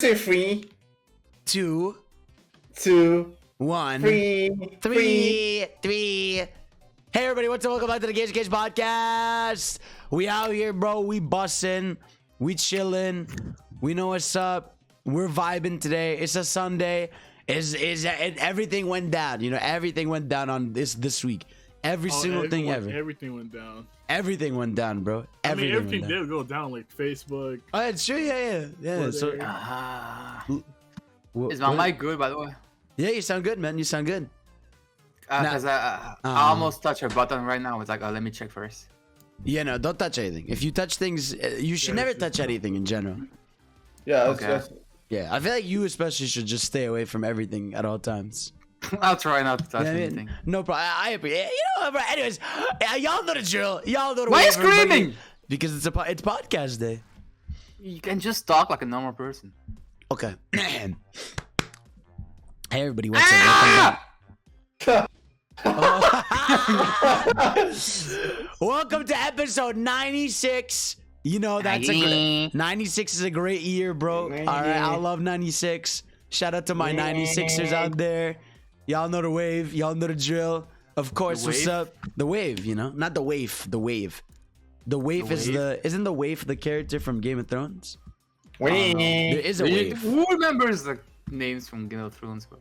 Say 3, 2, 2, 1, 3. 3. Hey everybody, what's up? Welcome back to the Gage Podcast. We out here, bro. We bussin', we chillin'. We know what's up. We're vibing today. It's a Sunday. Everything went down. You know, everything went down on this week. Every single thing ever. Everything went down. Everything went down, bro. Everything did go down, like Facebook. Oh, it's true. Yeah. So, is my mic good, by the way? yeah, you sound good, man. You sound good. Because I almost touched a button right now. It's like, let me check first. Yeah, no, don't touch anything. If you touch things, you should never touch anything in general. Yeah, Okay. Yeah, I feel like you especially should just stay away from everything at all times. I'll try not to touch Yeah, I mean, anything. no problem. I appreciate. You know, bro, anyways, y'all know the drill. Y'all know the Why way, are you screaming? everybody. Because it's podcast day. You can just talk like a normal person. Okay. Hey everybody, what's up? Welcome to episode 96. You know that's a 96 is a great year, bro. All right, I love 96. Shout out to my 96ers out there. Y'all know the wave. Y'all know the drill. Of course, what's up? The wave, you know, not the wave. The wave. The wave is isn't the wave the character from Game of Thrones? There is a wave. Who remembers the names from Game of Thrones, bro?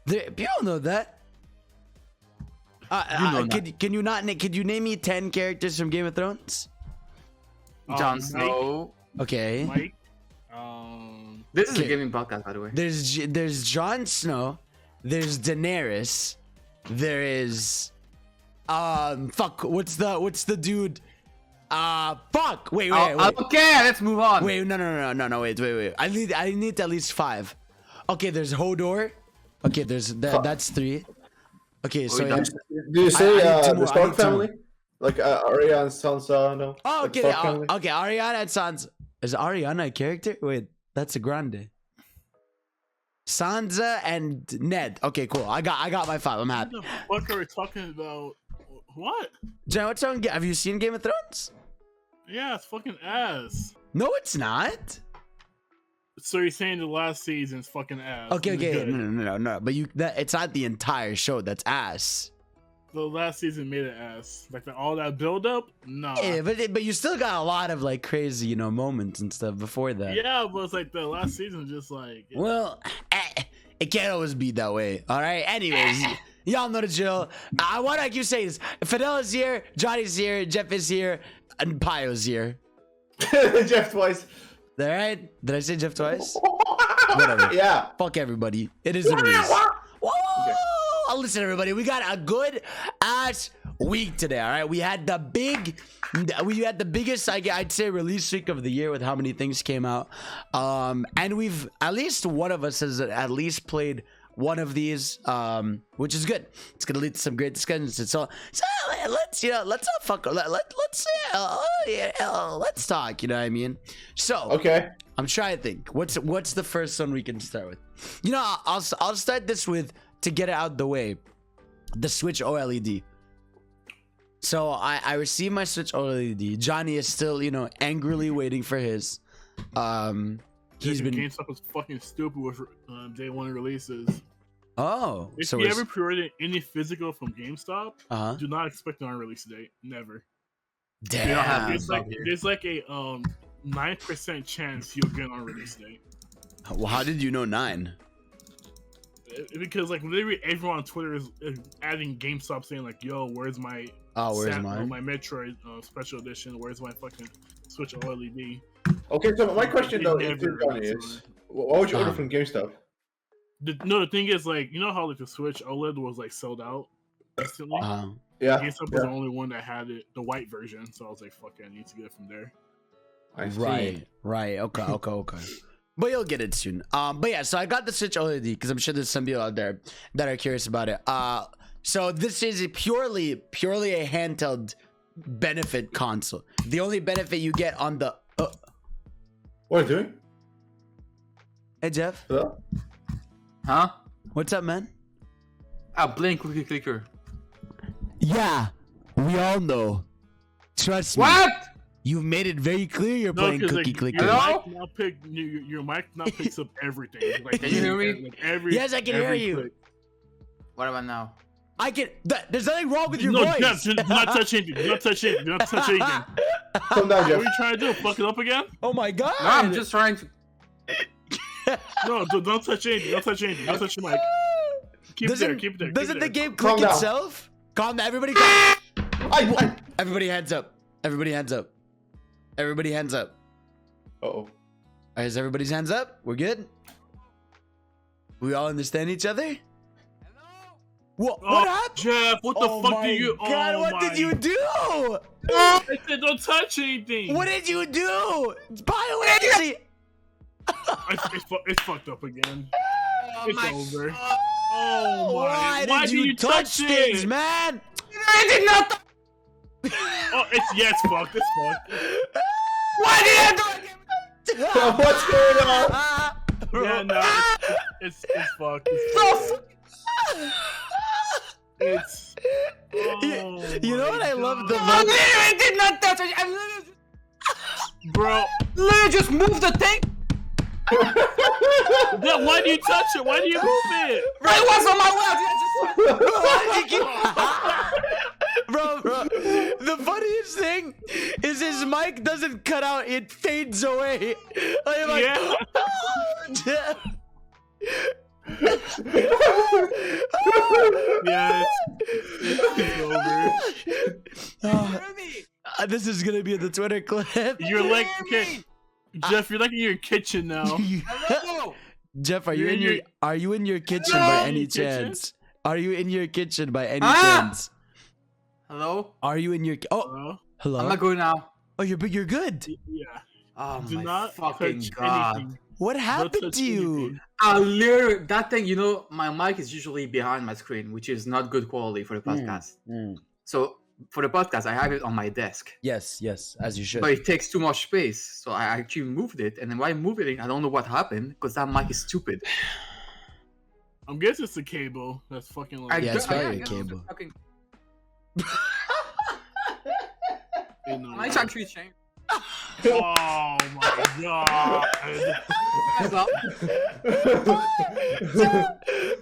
People know that. Can you not? Could you name me 10 characters from Game of Thrones? Jon Snow. Okay. Mike. This is a gaming podcast, by the way. There's Jon Snow. There's Daenerys. There is fuck. What's the dude? Fuck. Wait. Okay, let's move on. Wait. No. Wait. I need at least 5. Okay. There's Hodor. Okay. That's 3. Okay. So Wait, Do you say the Stark I need family? Like Arya and Sansa, no? Oh, Like okay. Stark family? Okay. Ariana and Sansa. Is Ariana a character? Wait. That's a Grande. Sansa and Ned. Okay, cool. I got my 5. I'm happy. What the fuck are we talking about? What? Jen, what's on? Have you seen Game of Thrones? Yeah, it's fucking ass. No, it's not. So you're saying the last season's fucking ass? Okay. Good. No. But it's not the entire show that's ass. The last season made it ass. Like all that build up? Nah. Yeah, but you still got a lot of like crazy, you know, moments and stuff before that. Yeah, but it's like the last season just like. Well, it can't always be that way. All right. Anyways, y'all know the drill. What I keep saying is Fidel is here, Johnny's here, Jeff is here, and Pio's here. Jeff twice. All right. Did I say Jeff twice? Whatever. Yeah. Fuck everybody. It is what it is. Whoa! Listen, everybody, we got a good ass week today. All right, we had the biggest, I'd say, release week of the year with how many things came out. And we've at least one of us has at least played one of these, which is good. It's gonna lead to some great discussions. So let's not fuck. Let's talk. You know what I mean? So Okay. I'm trying to think. What's the first one we can start with? You know, I'll start this with, to get it out the way, the Switch OLED. So I received my Switch OLED. Johnny is still, you know, angrily waiting for his. He's been. GameStop was fucking stupid with day one releases. Oh, If so you ever pre-ordered any physical from GameStop, Uh-huh. do not expect it on release date. Never. Damn. There's like a 9% chance you'll get on release date. Well, how did you know 9? Because like literally everyone on Twitter is adding GameStop saying like, "Yo, where's my my Metroid special edition? Where's my fucking Switch OLED?" Okay, so my question though They to never Johnny release is, what would you order from GameStop? The thing is, like, you know how like the Switch OLED was like sold out instantly. Yeah. GameStop was the only one that had it, the white version. So I was like, "Fuck it, I need to get it from there." I see. Right. Okay. But you'll get it soon. But yeah, so I got the Switch OLED because I'm sure there's some people out there that are curious about it. So this is purely a handheld benefit console. The only benefit you get on the. What are you doing? Hey Jeff. Hello? Huh? What's up, man? Blink cookie clicker. Yeah, we all know. Trust me. What? You've made it very clear you're playing cookie clicker. Your mic now picks up everything. Like, can you hear me? Like Yes, I can hear you. click. What about now? I can. There's nothing wrong with your no, voice. Jeff, do not touch anything. Do not touch anything. Do not touch anything. Calm down, What Jeff. are you trying to do? Fuck it up again? Oh my god. No, I'm just trying to. No, don't touch anything. Don't touch anything. Don't touch your mic. Keep it there. Keep it there. Doesn't the game Calm click down. itself? Calm down. Everybody. Everybody hands up. Everybody hands up. Everybody hands up. Uh-oh. Is everybody's hands up? We're good? We all understand each other? What happened? Jeff, what the fuck did you... God, what did you do? I said don't touch anything. What did you do? Bioenergy! It's fucked up again. Oh It's my over. God. Oh my... Why did you touch things, man? I did not. Oh, it's fucked. It's fucked. Why did I do it? What's going on? Yeah, no, it's fucked. It's fucked. It's. Oh You know what I love the I most? literally did not touch it. I literally, Bro, literally just moved the thing. yeah, why do you touch it? Why do you move it? Bro, it was on my way. Why did you keep... Bro, the funniest thing is his mic doesn't cut out, it fades away. I'm like, Yeah. Yeah, it's over. This is gonna be the Twitter clip. You're like, okay, Jeff, you're like in your kitchen now. Hello. Jeff, are you in your kitchen No. by any Your kitchen? chance? Are you in your kitchen by any Ah. chance? Hello. Are you in your hello? I'm not going now. Oh, you're good. Yeah. Oh Do my not fucking touch god. anything. What happened touch to you? anything. I literally that thing. You know, my mic is usually behind my screen, which is not good quality for the podcast. So for the podcast, I have it on my desk. Yes, as you should. But it takes too much space, so I actually moved it. And then when I moved it, I don't know what happened because that mic is stupid. I'm guessing it's the cable that's fucking like. Yeah, it's probably a guess it's cable. Fucking... Might Mic's actually changed. Oh my god.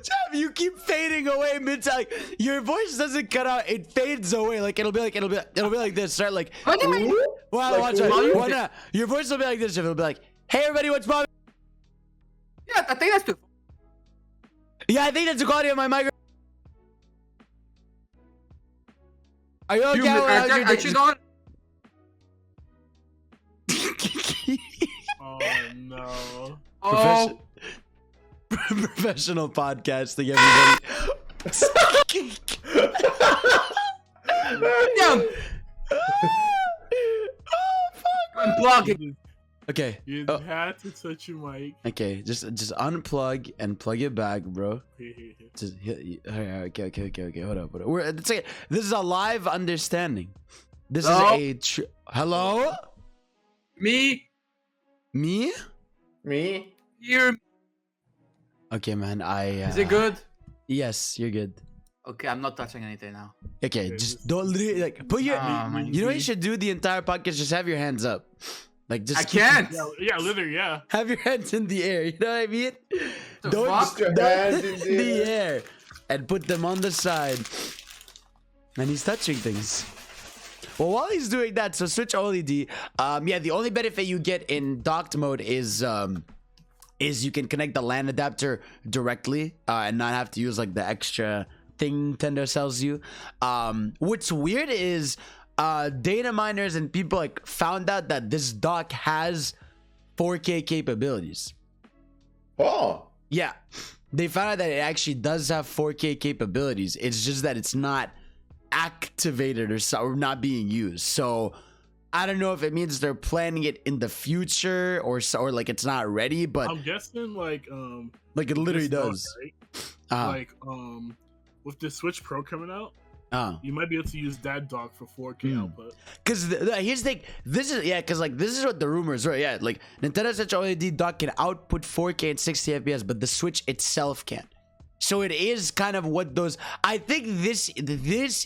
Jeff, you keep fading away mid like your voice doesn't cut out, it fades away. Like it'll be like this. Start like What do you mean? well, Like, watch what? out. Why not? Your voice will be like this, Jeff. It'll be like, hey everybody, what's poppin'? Yeah, I think that's the. Yeah, I think that's the quality of my microphone. Are you okay? How's your day? Actually, don't. Oh no. Oh, Professional podcasting, everybody. damn. Unplug it. Okay. You had to touch your mic. Okay. Just unplug and plug it back, bro. Just okay. Hold up. This is a live understanding. This Hello? is a hello. Me Me? Me? here. Okay, man. Is it good? Yes, you're good. Okay, I'm not touching anything now. Okay, just don't literally like put your. You know what you should do the entire podcast? Just have your hands up. Like just I can't. Yeah, literally, yeah. have your hands in the air. You know what I mean? The Don't fuck? Put your hands in the air and put them on the side. And he's touching things. Well, while he's doing that, so switch OLED. Yeah, the only benefit you get in docked mode is you can connect the LAN adapter directly and not have to use like the extra thing Nintendo sells you. What's weird is data miners and people like found out that this dock has 4K capabilities. Oh. Yeah, they found out that it actually does have 4K capabilities. It's just that it's not activated or not being used. So I don't know if it means they're planning it in the future or like it's not ready, but I'm guessing like it literally this does. dock, right? Like with the Switch Pro coming out, you might be able to use that dock for 4K output. Because here's the thing, this is what the rumors were. Yeah, like Nintendo Switch OLED dock can output 4K and 60 FPS, but the Switch itself can't. So it is kind of what those. I think this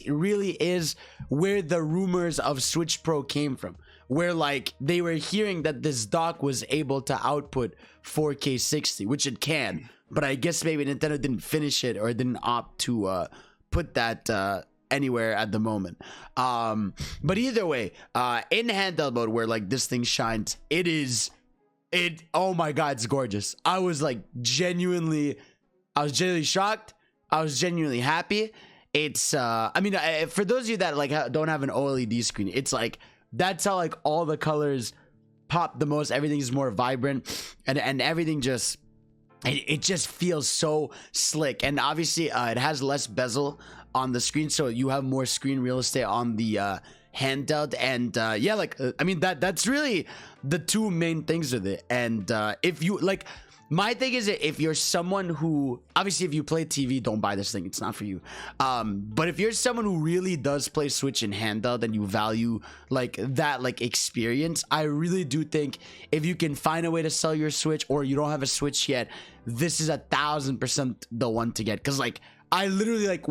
really is where the rumors of Switch Pro came from, where like they were hearing that this dock was able to output 4K 60, which it can, but I guess maybe Nintendo didn't finish it or didn't opt to put that anywhere at the moment. But either way, in handheld mode where like this thing shines, oh my god, it's gorgeous. I was genuinely shocked. I was genuinely happy. It's I mean, for those of you that like don't have an OLED screen, it's like that's how like all the colors pop the most. Everything's more vibrant, and everything just it just feels so slick. And obviously it has less bezel on the screen, so you have more screen real estate on the handheld. And yeah, like I mean that's really the two main things with it. And if you like, my thing is that if you're someone who, obviously if you play TV, don't buy this thing, it's not for you. But if you're someone who really does play Switch in handheld and you value like that like experience, I really do think if you can find a way to sell your Switch, or you don't have a Switch yet, this is 1000% the one to get. Because like I literally like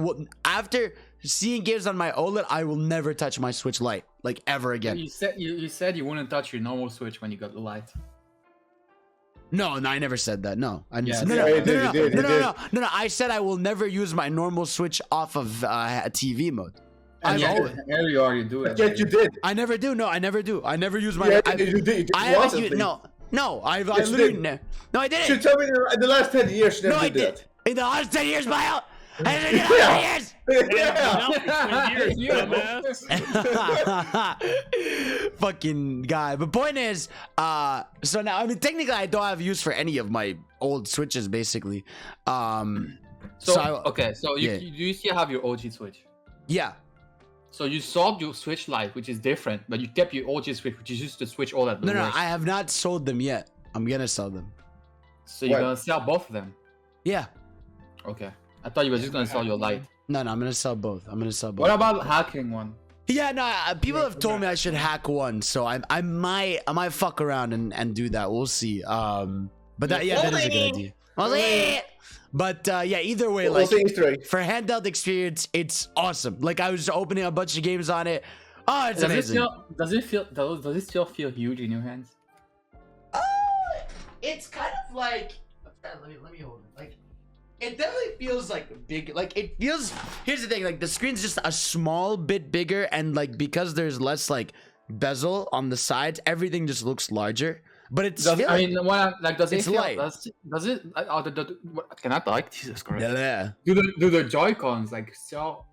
after seeing games on my OLED, I will never touch my Switch Lite like ever again. You said you wouldn't touch your normal Switch when you got the Lite. No, I never said that. No, I didn't. Yeah, Say, no. I said I will never use my normal Switch off of TV mode. And here you are, you do it. Yet you did. I never do. No, I never do. I never use my. Yeah, you did. I haven't used. No. I literally. No, I didn't. You tell me in the last 10 years you never did that. In the last 10 years, Bio. I didn't do that Yeah. Fucking guy. But point is, so now I mean technically I don't have use for any of my old Switches basically. So you still have your OG Switch? Yeah. So you sold your Switch Lite, which is different, but you kept your OG Switch, which is just the Switch OLED. No, I have not sold them yet. I'm gonna sell them. So you're gonna sell both of them? Yeah. Okay. I thought you were just gonna sell your Lite. No, I'm gonna sell both. What about hacking one? Yeah, no. People have told me I should hack one, so I might fuck around and do that. We'll see. But that is a good idea. But yeah, either way, like for handheld experience, it's awesome. Like I was opening a bunch of games on it. Oh, it's amazing. Does it still feel huge in your hands? It's kind of like. Let me hold it. Like. It definitely feels like big. Like it feels. Here's the thing. Like the screen's just a small bit bigger, and like because there's less like bezel on the sides, everything just looks larger. But it's. Does it feel? Light. Does it? Can I like Jesus Christ? Yeah. Do the Joy-Cons still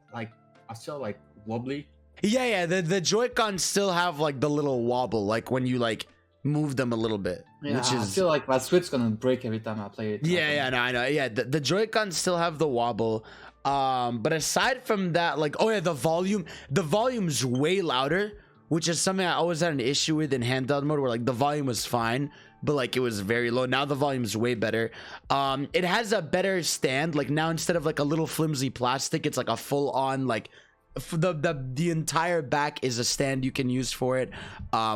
wobbly? Yeah. The Joy-Cons still have like the little wobble, like when you like move them a little bit. Yeah, I feel like my Switch's gonna break every time I play it. Yeah, no, I know. Yeah, the Joy-Cons still have the wobble. But aside from that, like, oh yeah, the volume's way louder, which is something I always had an issue with in handheld mode, where like the volume was fine, but like it was very low. Now the volume's way better. It has a better stand. Like now instead of like a little flimsy plastic, it's like a full on like. The entire back is a stand you can use for it,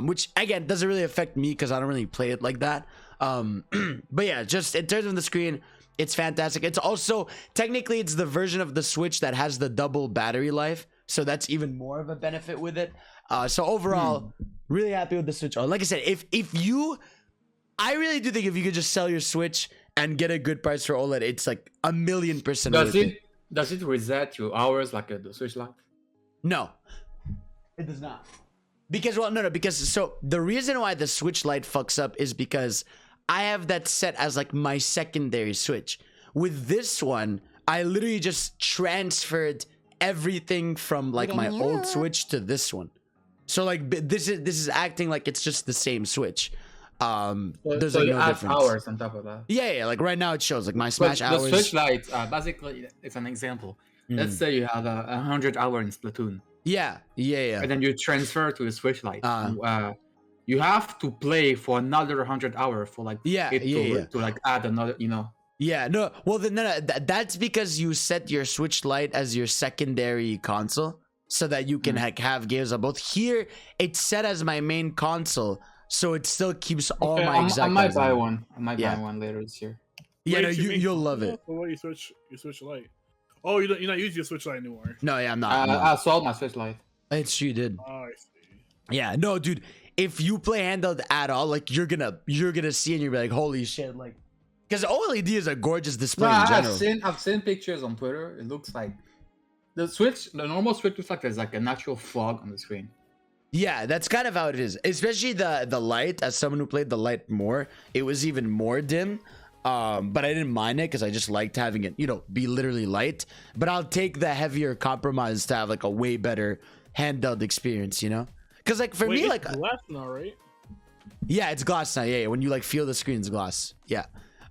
which again doesn't really affect me because I don't really play it like that. But yeah, just in terms of the screen, it's fantastic. It's also technically it's the version of the Switch that has the double battery life, so that's even more of a benefit with it. So overall, really happy with the Switch. Like I said, I really do think if you could just sell your Switch and get a good price for OLED, it's like 1,000,000%. Does it reset your hours like the Switch Lite? No, it does not. Because so the reason why the Switch Lite fucks up is because I have that set as like my secondary Switch. With this one, I literally just transferred everything from like my old Switch to this one. So like this is acting like it's just the same Switch. There's like no difference. Hours on top of that. Yeah. Like right now it shows like my Smash hours. The Switch Lite, basically, it's an example. Let's say you have 100 hours in Splatoon. Yeah. And then you transfer to the Switch Lite. You have to play for another 100 hours for like to like add another, Yeah, no. Well, that's because you set your Switch Lite as your secondary console, so that you can have games on both. Here, it's set as my main console, so it still keeps all my exact. I might buy one. I might buy one later this year. Yeah, no, you'll love it. What do you switch Lite? Oh, you're not using your Switch Lite anymore. No, yeah, I'm not. I sold my Switch Lite. It's you did. Oh, I see. Yeah, no, dude. if you play handheld at all, like you're gonna see and you're like, holy shit, like, because OLED is a gorgeous display in general. I've seen pictures on Twitter. It looks like the normal Switch looks like there's like an actual fog on the screen. Yeah, that's kind of how it is. Especially the light. As someone who played the light more, it was even more dim. But I didn't mind it because I just liked having it, be literally light. But I'll take the heavier compromise to have like a way better handheld experience, Because like for me, like glass now, right? Yeah, it's glass now. Yeah, when you like feel the screen's glass. Yeah.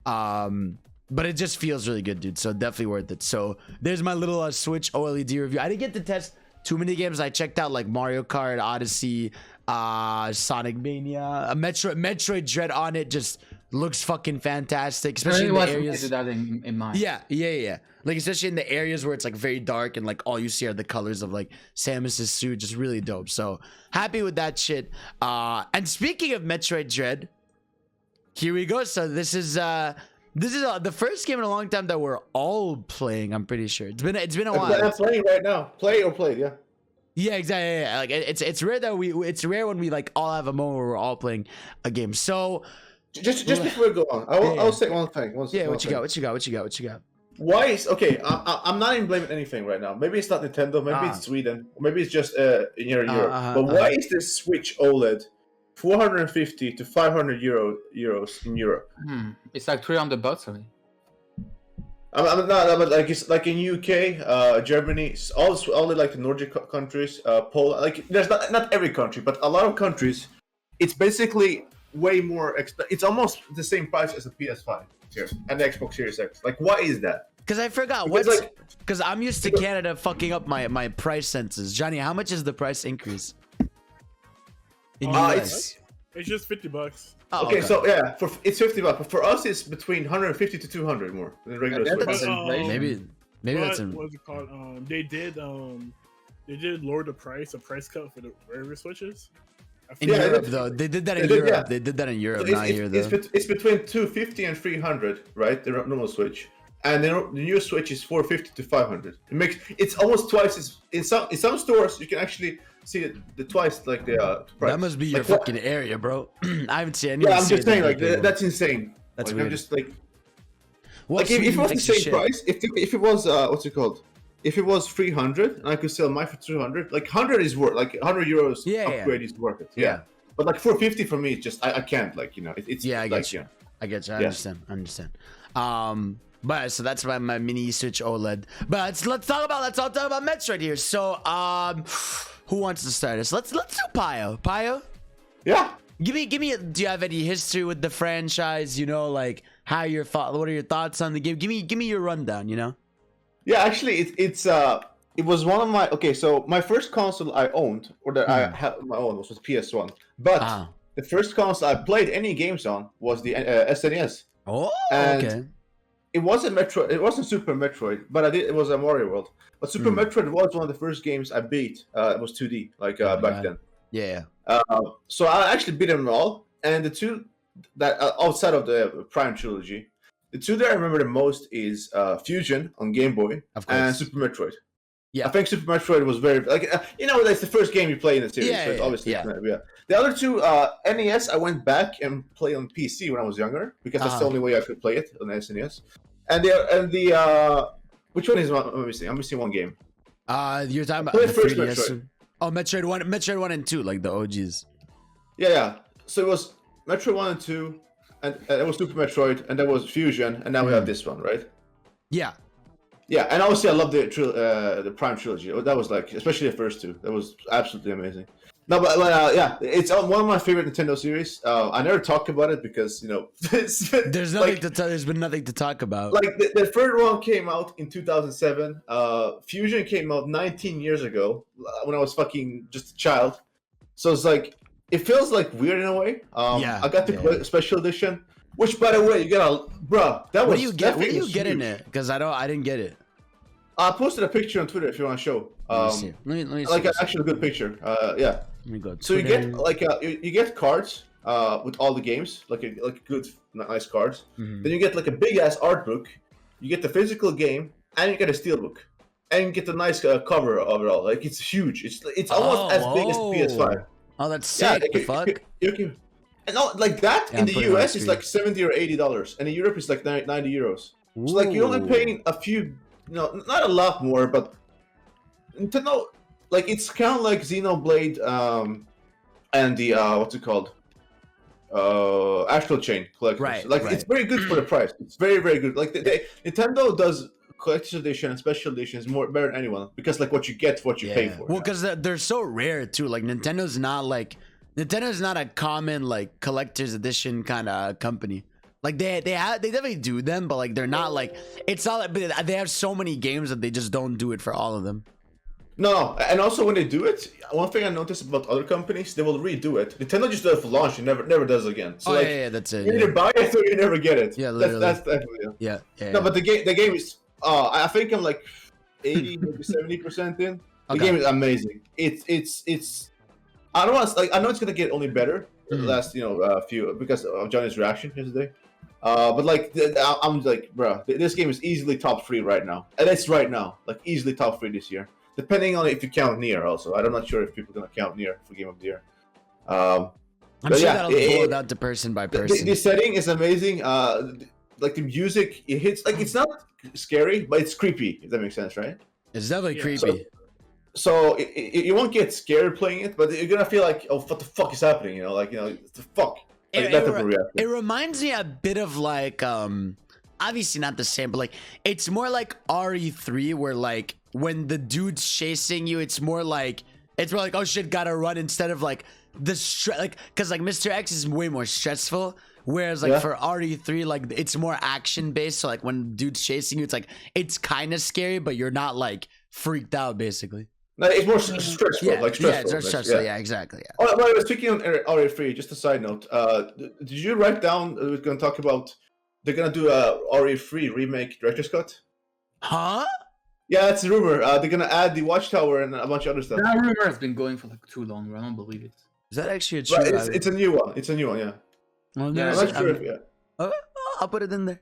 But it just feels really good, dude. So definitely worth it. So there's my little Switch OLED review. I didn't get to test too many games. I checked out like Mario Kart, Odyssey, Sonic Mania, Metroid Dread on it. Just looks fucking fantastic, especially in the areas. That in mind. Yeah. Like especially in the areas where it's like very dark and like all you see are the colors of like Samus's suit. Just really dope. So happy with that shit. And speaking of Metroid Dread, here we go. So this is the first game in a long time that we're all playing. I'm pretty sure it's been a while. I'm playing right now. Play or played, yeah. Yeah, exactly. Yeah. Like it's rare that it's rare when we like all have a moment where we're all playing a game. So just before we go on, I'll say one thing. What you got? Why is I'm not even blaming anything right now. Maybe it's not Nintendo. Maybe it's Sweden. Or maybe it's just in Europe. But why is this Switch OLED 450 to 500 euros in Europe? It's like $300, I mean. I'm not, but like it's like in UK, Germany, all like the Nordic countries, Poland. Like there's not every country, but a lot of countries, it's basically way more. It's almost the same price as a PS5 here and the Xbox Series X. Like, why is that? Because I forgot because I'm used to Canada fucking up my price senses. Johnny, how much is the price increase? It's just $50. Oh, okay, so yeah, it's $50, but for us it's between 150 to 200 more than regular Switch. Maybe that's what's it called? They did lower the price cut for the regular Switches. In Europe, though, they did that in Europe. Yeah. They did that in Europe, so not here, though. It's between 250 and 300, right? The normal Switch, and the new Switch is 450 to 500. It's almost twice as in some stores you can actually see it twice like the price. That must be your fucking area, bro. I haven't seen any. Yeah, I'm just saying, like that's insane. That's like, weird. I'm just like if it was the same price, if it was what's it called? If it was 300 and I could sell mine for 200, like 100 is worth, like 100 euros upgrade is worth it. Yeah. But like 450 for me, it's just I can't, like, it's I get you. I understand. But so that's my mini Switch OLED. But let's talk about Metroid here. So who wants to start us? Let's do Pio. Pio? Yeah. Give me. Do you have any history with the franchise? Like what are your thoughts on the game? Give me your rundown. Yeah, actually, it was one of my So my first console I owned, or that I had my own, was PS1. But the first console I played any games on was the SNES. Oh, and okay. It wasn't Metroid. It wasn't Super Metroid, but it was a Mario World. But Super Metroid was one of the first games I beat. It was 2D, back then. Yeah. So I actually beat them all, and the two that outside of the Prime Trilogy. The two that I remember the most is Fusion on Game Boy and Super Metroid. Yeah, I think Super Metroid was very that's the first game you play in the series. Yeah, so obviously. Yeah. The other two, NES, I went back and played on PC when I was younger because that's the only way I could play it on the SNES. And the which one is I'm missing? I'm missing one game. You're talking about the 3DS. Metroid. Oh, Metroid 1 and 2, like the OGs. Yeah. So it was Metroid 1 and 2. And that was Super Metroid, and that was Fusion, and now we have this one, right? Yeah. Yeah, and obviously I love the Prime Trilogy. That was like, especially the first two. That was absolutely amazing. No, but yeah, it's one of my favorite Nintendo series. I never talk about it because, there's nothing to tell. There's been nothing to talk about. Like the third one came out in 2007. Fusion came out 19 years ago when I was fucking just a child. So it's like, it feels like weird in a way. I got the special edition, which, by the way, you gotta, bruh. What do you get in it? Because I didn't get it. I posted a picture on Twitter if you want to show. Let me see. Like an actually good picture. Yeah. Let me go. So you get like you get cards with all the games, like good, nice cards. Then you get like a big ass art book. You get the physical game, and you get a steelbook, and you get the nice cover of it all. Like it's huge. It's almost as big as the PS5. Oh, that's sick. The fuck? And like that in the US is like $70 or $80, and in Europe it's like 90 euros. Ooh. So like you're only paying a few, not a lot more, but Nintendo, like it's kind of like Xenoblade, and the what's it called? Astral Chain collectors. Right. Like it's very good for the price. It's very, very good. Like Nintendo does collector's edition and special editions better than anyone, because like what you get, what you pay for. Well, because they're so rare too. Like Nintendo's not a common like collector's edition kind of company. Like they definitely do them, but like they're not like, it's not like, but they have so many games that they just don't do it for all of them. No, and also when they do it, one thing I noticed about other companies, they will redo it. Nintendo just does it for launch and never does it again. So that's it. You either buy it or you never get it. Yeah, literally. That's definitely yeah. No, but the game is. I think I'm like 80, maybe 70% in. The game is amazing. It's. I don't want I know it's gonna get only better the last few because of Johnny's reaction yesterday. But like I'm like, bro, this game is easily top 3 right now, and it's right now like easily top 3 this year. Depending on if you count Nier also. I'm not sure if people are gonna count Nier for Game of the Year. I'm sure that'll go out to person by person. The setting is amazing. Like the music, it hits like it's not scary, but it's creepy. If that makes sense, right? It's definitely creepy. So you won't get scared playing it, but you're gonna feel like, oh, what the fuck is happening? What the fuck? Like, it reminds me a bit of like, obviously not the same, but like it's more like RE3, where like when the dude's chasing you, it's more like oh shit, gotta run, instead of like because like Mr. X is way more stressful. Whereas like for RE3, like it's more action based. So like when dude's chasing you, it's kind of scary, but you're not like freaked out basically. No, it's more stressful. Yeah, like stressful. Yeah, it's stressful. Yeah, exactly. Yeah. Oh, by the way, speaking on RE3, just a side note. Did you write down? We're gonna talk about. They're gonna do a RE3 remake director's cut. Huh? Yeah, that's a rumor. They're gonna add the Watchtower and a bunch of other stuff. That rumor has been going for like too long. I don't believe it. Is that actually a true? It's a new one. It's a new one. Yeah. Well, I'm not sure if, I'll put it in there.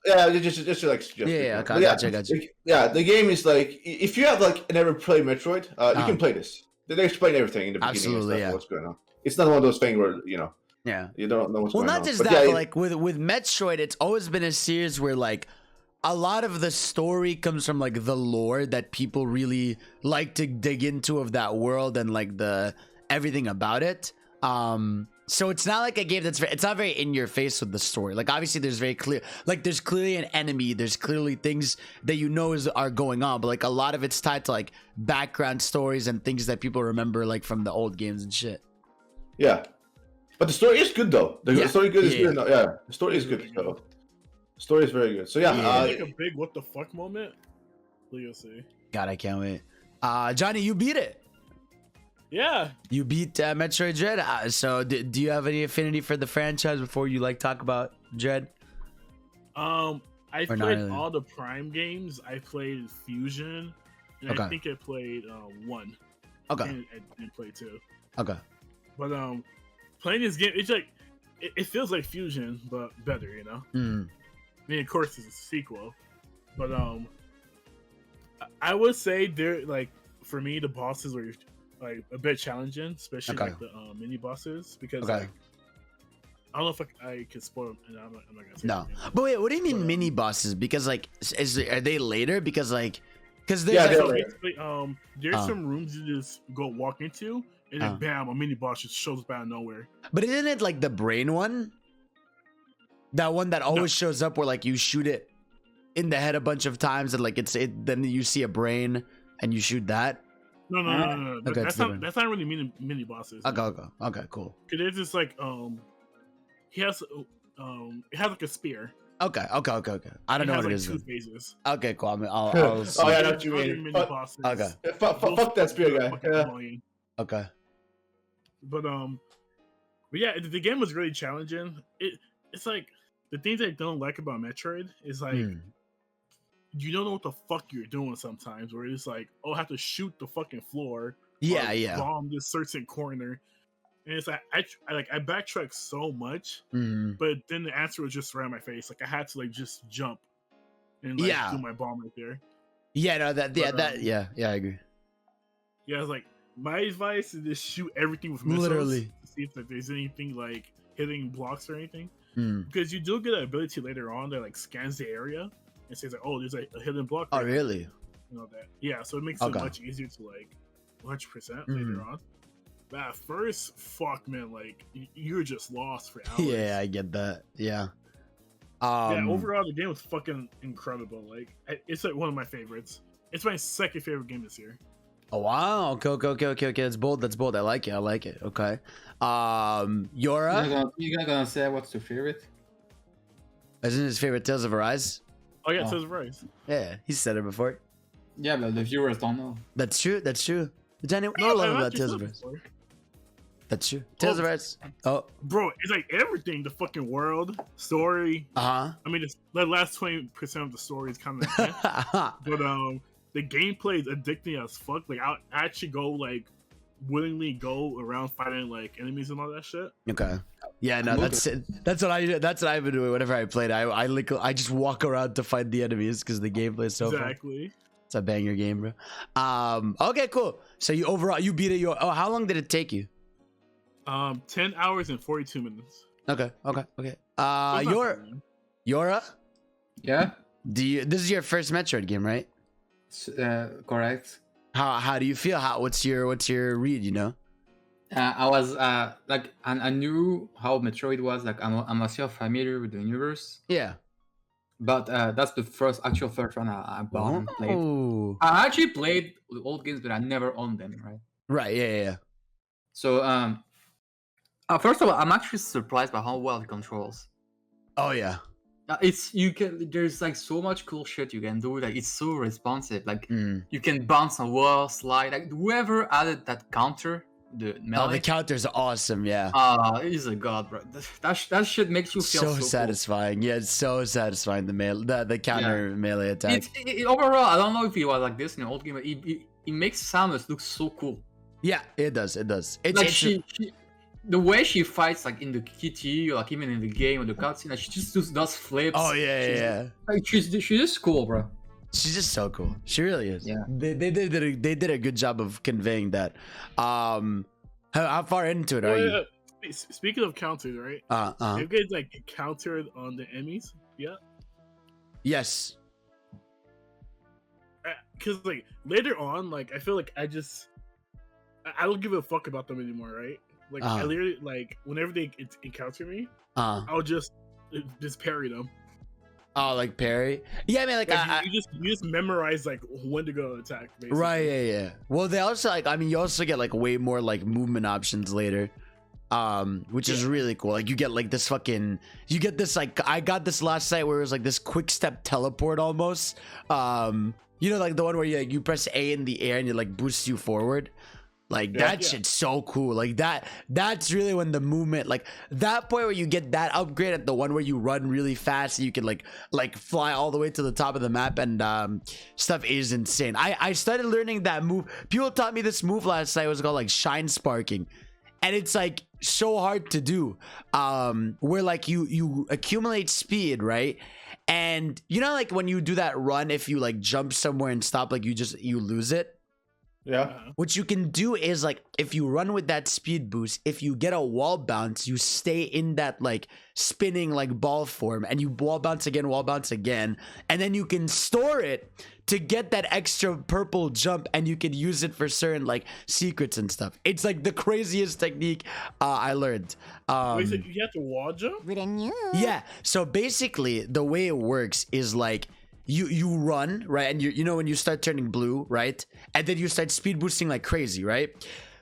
Yeah, just like suggest. Yeah, okay, I got you. Yeah, the game is like, if you have like never played Metroid, you can play this. They explain everything in the beginning. Absolutely, and stuff, what's going on. It's not one of those things where you don't know what's going on. Well, not just that, but like with Metroid, it's always been a series where like a lot of the story comes from like the lore that people really like to dig into of that world and like the everything about it. So it's not like a game it's not very in your face with the story. Like obviously there's very clear, like there's clearly an enemy, there's clearly things that are going on, but like a lot of it's tied to like background stories and things that people remember like from the old games and shit. Yeah, but the story is good though. The story good is good. Yeah, the story is good. So the story is very good. So like a big what the fuck moment. You'll see. God, I can't wait. Johnny, you beat it. Yeah, you beat Metroid Dread. So do you have any affinity for the franchise before you like talk about Dread? I played really? All the Prime games. I played Fusion, and I think I played 1. Okay. I didn't play 2. Okay. But playing this game, it's like it feels like Fusion, but better. I mean, of course, it's a sequel, but I would say they're like, for me, the bosses were like a bit challenging, especially like the mini bosses, because like, I don't know if I can spoil them, and I'm not gonna say no. But wait, what do you mean mini bosses? Because like, are they later? Because there's basically there's some rooms you just go walk into, and then bam, a mini boss just shows up out of nowhere. But isn't it like the brain one? That one that always shows up where like you shoot it in the head a bunch of times, and like then you see a brain and you shoot that. No. Okay, that's not really mini bosses. Okay, cool. Cause there's just like it has like a spear. Okay. I don't know what it is. 2 phases. Okay, cool. I mean, I'll see. Oh yeah, I know what you mean. Okay. Fuck that spear guy. Yeah. Okay. But yeah, the game was really challenging. It's like the things I don't like about Metroid is like. You don't know what the fuck you're doing sometimes, where it's like, oh, I have to shoot the fucking floor. Yeah. Bomb this certain corner. And it's like, I backtracked so much, but then the answer was just around my face. Like, I had to, like, just jump and, like, do my bomb right there. Yeah, no, I agree. Yeah, it's like, my advice is just shoot everything with missiles. Literally. To see if like, there's anything like hitting blocks or anything. Mm. Because you do get an ability later on that like scans the area and says like, oh, there's like a hidden block. Oh, there. really? You know that. Yeah, so it makes Okay. it much easier to like 100% later on. But at first, fuck man, like you're just lost for hours. Yeah, I get that. Yeah. Yeah, overall the game was fucking incredible. Like it's like one of my favorites. It's my second favorite game this year. Oh wow. Okay. That's bold. I like it. Okay. Yora? You're not gonna say what's your favorite? Isn't his favorite Tales of Arise? Oh yeah, Oh. Tales of Rise. Yeah, he said it before. Yeah, but the viewers don't know. That's true. Johnny, what do No, you love I've about actually Tales said of it Arise? before. That's true. Tales of Arise. Oh. Bro, it's like everything. The fucking world, story. Uh-huh. I mean, it's, the last 20% of the story is kind of but the gameplay is addicting as fuck. Like I actually go like willingly go around fighting like enemies and all that shit. Okay. Yeah, no, that's what I've been doing whenever I played. I just walk around to find the enemies because the gameplay is so fun. Exactly. It's a banger game, bro. Okay, cool. So you beat it. How long did it take you? 10 hours and 42 minutes. Okay. So it's not bad, man. Yora, Yeah, this is your first Metroid game, right? correct. How do you feel? What's your read? You know? I was like, I knew how Metroid was. Like, I'm also familiar with the universe, Yeah. but that's the first one I bought and played. Oh. I actually played the old games, but I never owned them, right? Right. Yeah. So, first of all, I'm actually surprised by how well it controls. Oh yeah. There's like so much cool shit you can do. Like, it's so responsive. Like, Mm. you can bounce on walls, slide. Like, whoever added that counter, the Oh, melee, the counter's awesome. Yeah. he's a god, bro. That shit makes you feel So so cool. satisfying. Yeah, it's so satisfying. The counter melee attack. Overall, I don't know if it was like this in the old game, but it makes Samus look so cool. Yeah, it does. It's Like the way she fights, like in the kitty, or like even in the game or the cutscene, like she just does flips. Oh yeah. Like she's just cool, bro. She's just so cool. She really is. Yeah. They did a good job of conveying that. How far into it are you? Speaking of counters, right? Have you guys like countered on the enemies? Yeah. Yes. Because like later on, like I feel like I don't give a fuck about them anymore, right? Like I literally like whenever they encounter me, I'll just parry them. Oh, like parry? Yeah, I mean, like you just memorize like when to go attack. Basically. Right, yeah. Well, they also you also get like way more like movement options later, which is really cool. Like you get like this like I got this last night where it was like this quick step teleport almost. You know, like the one where you press A in the air and it like boosts you forward. Like that shit's so cool. Like that's really when the movement, like that point where you get that upgrade at the one where you run really fast and you can like fly all the way to the top of the map and stuff is insane. I started learning that move. People taught me this move last night. It was called like shine sparking, and it's like so hard to do. Where like you accumulate speed, right? And you know, like when you do that run, if you like jump somewhere and stop, like you lose it. Yeah. What you can do is like if you run with that speed boost, if you get a wall bounce, you stay in that like spinning like ball form and you wall bounce again, and then you can store it to get that extra purple jump and you can use it for certain like secrets and stuff. It's like the craziest technique I learned. Wait, so you have to wall jump? Yeah. So basically the way it works is like you run, right? And you know when you start turning blue, right? And then you start speed boosting like crazy, right?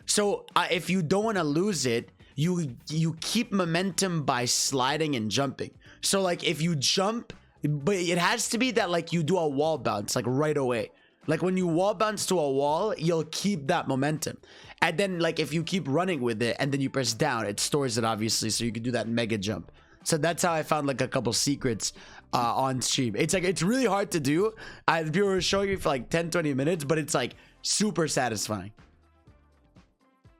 So if you don't want to lose it, you keep momentum by sliding and jumping. So like if you jump, but it has to be that like you do a wall bounce like right away. Like when you wall bounce to a wall, you'll keep that momentum. And then like if you keep running with it and then you press down, it stores it obviously, so you can do that mega jump. So that's how I found like a couple secrets on stream. It's like it's really hard to do. People were showing me for like 10-20 minutes, but it's like super satisfying.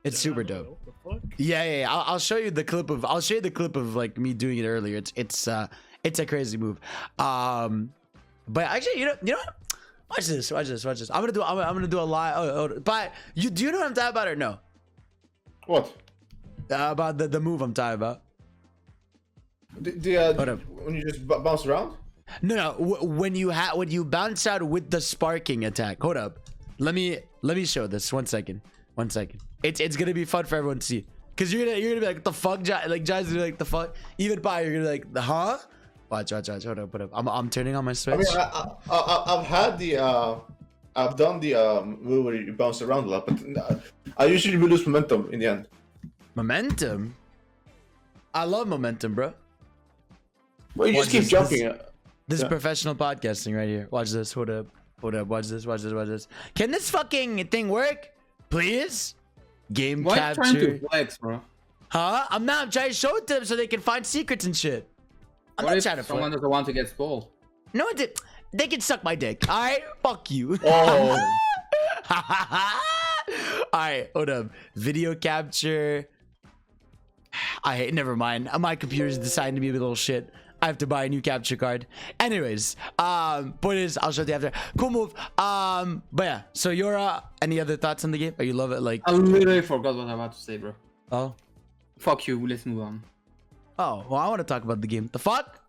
It's super dope. Yeah. I'll show you the clip of like me doing it earlier. It's a crazy move. But actually, you know what? Watch this. Watch this. Watch this. I'm gonna do a live. But do you know what I'm talking about or no? What? About the move I'm talking about. Hold up. When you just bounce around? No. When you bounce out with the sparking attack. Hold up. Let me show this. 1 second. 1 second. It's gonna be fun for everyone to see. Cause you're gonna be like the fuck, like Jai's gonna be like the fuck. Even Pi, you're gonna be like the huh? Watch. Hold up. Put up. I'm turning on my Switch. I mean, I've done the move where you bounce around a lot, but I usually lose momentum in the end. Momentum. I love momentum, bro. Well, you just keep jumping. This is Yeah. professional podcasting right here. Watch this. Hold up. Watch this. Can this fucking thing work? Please? Game Why are you trying capture. to flex, bro? Huh? I'm trying to show it to them so they can find secrets and shit. I'm What not if trying to someone flex. doesn't want to get spoiled? No, they can suck my dick. All right? Fuck you. Oh, All right, hold up. Video capture. Never mind. My computer's deciding to be a little shit. I have to buy a new capture card. Anyways, point is, I'll show you after. Cool move. But yeah. So Yora, any other thoughts on the game? Or you love it? Like, I literally forgot what I'm about to say, bro. oh, Fuck you. Let's move on. well, I want to talk about the game. The fuck,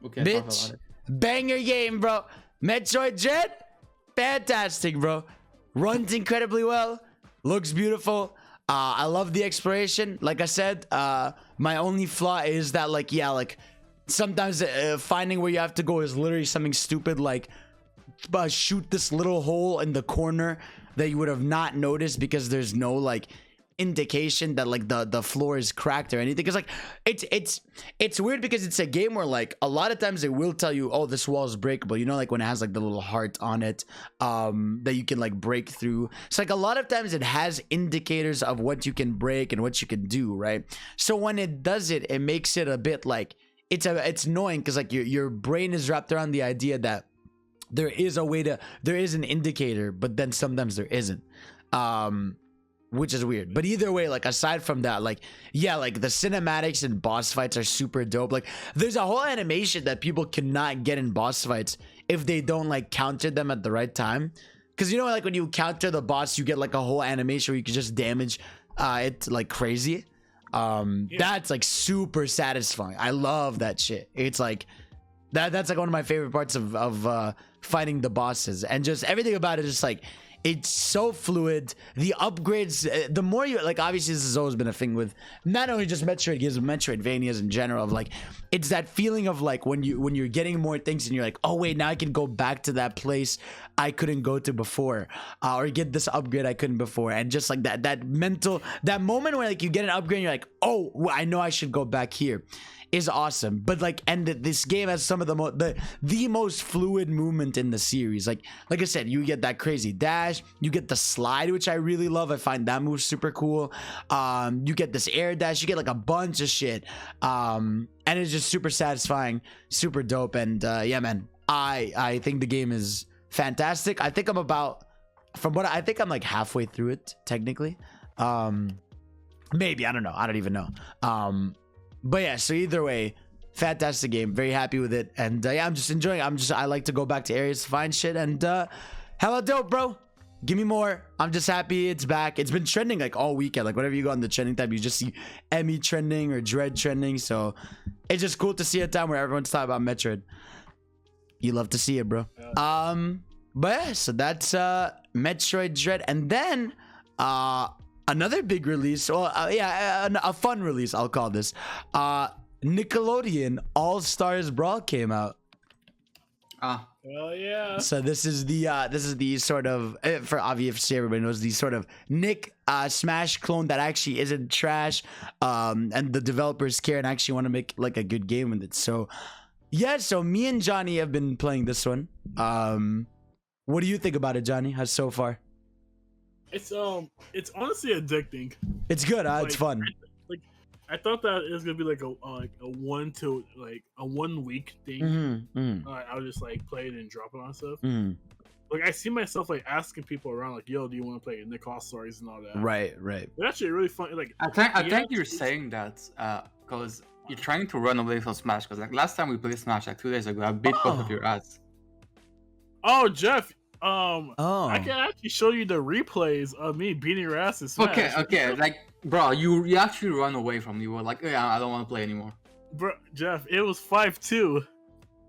Okay, talk bitch, about it. banger game, bro. Metroid Dread, fantastic, bro. Runs incredibly well. Looks beautiful. I love the exploration. Like I said, my only flaw is that, like, yeah, like sometimes finding where you have to go is literally something stupid, like shoot this little hole in the corner that you would have not noticed because there's no like indication that like the floor is cracked or anything. Because like it's weird because it's a game where like a lot of times it will tell you, oh, this wall is breakable, you know, like when it has like the little heart on it that you can like break through. So like a lot of times it has indicators of what you can break and what you can do, right? So when it does it, it makes it a bit like it's annoying because like your brain is wrapped around the idea that there is an indicator, but then sometimes there isn't, which is weird. But either way, like aside from that, like yeah, like the cinematics and boss fights are super dope. Like there's a whole animation that people cannot get in boss fights if they don't like counter them at the right time. Because you know, like when you counter the boss, you get like a whole animation where you can just damage it like crazy. That's like super satisfying. I love that shit. It's like that's like one of my favorite parts of fighting the bosses, and just everything about it is just like it's so fluid. The upgrades, the more you like, obviously this has always been a thing with not only just Metroid games but Metroidvanias in general, of like it's that feeling of like when you're getting more things and you're like, oh wait, now I can go back to that place I couldn't go to before, or get this upgrade I couldn't before, and just like that moment where like you get an upgrade and you're like, oh, well, I know I should go back here, is awesome. But like, and this game has some of the most fluid movement in the series. Like I said, you get that crazy dash, you get the slide, which I really love. I find that move super cool. You get this air dash, you get like a bunch of shit, and it's just super satisfying, super dope. And yeah, man, I think the game is fantastic. I think I'm like halfway through it technically. Maybe, I don't know, I don't even know. But yeah, so either way, fantastic game. Very happy with it. And yeah, I'm just enjoying it. I like to go back to areas to find shit. And hella dope, bro. Give me more. I'm just happy it's back. It's been trending like all weekend. Like whenever you go on the trending tab, you just see Emmy trending or Dread trending. So it's just cool to see a time where everyone's talking about Metroid. You love to see it, bro. But yeah, so that's Metroid Dread. And then another big release, a fun release, I'll call this. Nickelodeon All-Stars Brawl came out. Hell yeah. So this is the sort of, for obviously everybody knows, the sort of Nick Smash clone that actually isn't trash, and the developers care and actually want to make like a good game with it. So yeah, so me and Johnny have been playing this one. What do you think about it, Johnny? How's so far? It's honestly addicting. It's good, huh? Like, It's fun. I thought that it was gonna be like a 1 week thing. I would just like play it and drop it on stuff. Like I see myself like asking people around like, "Yo, do you want to play Nick All Stars and all that?" Right. They're actually really fun. Like I think you're saying that because you're trying to run away from Smash. Because like last time we played Smash like 2 days ago, I beat both of your ass. Oh, Jeff. Oh. I can actually show you the replays of me beating your ass in Smash. Okay, like, bro, you actually run away from me. You were like, yeah, I don't want to play anymore. Bro, Jeff, it was 5-2.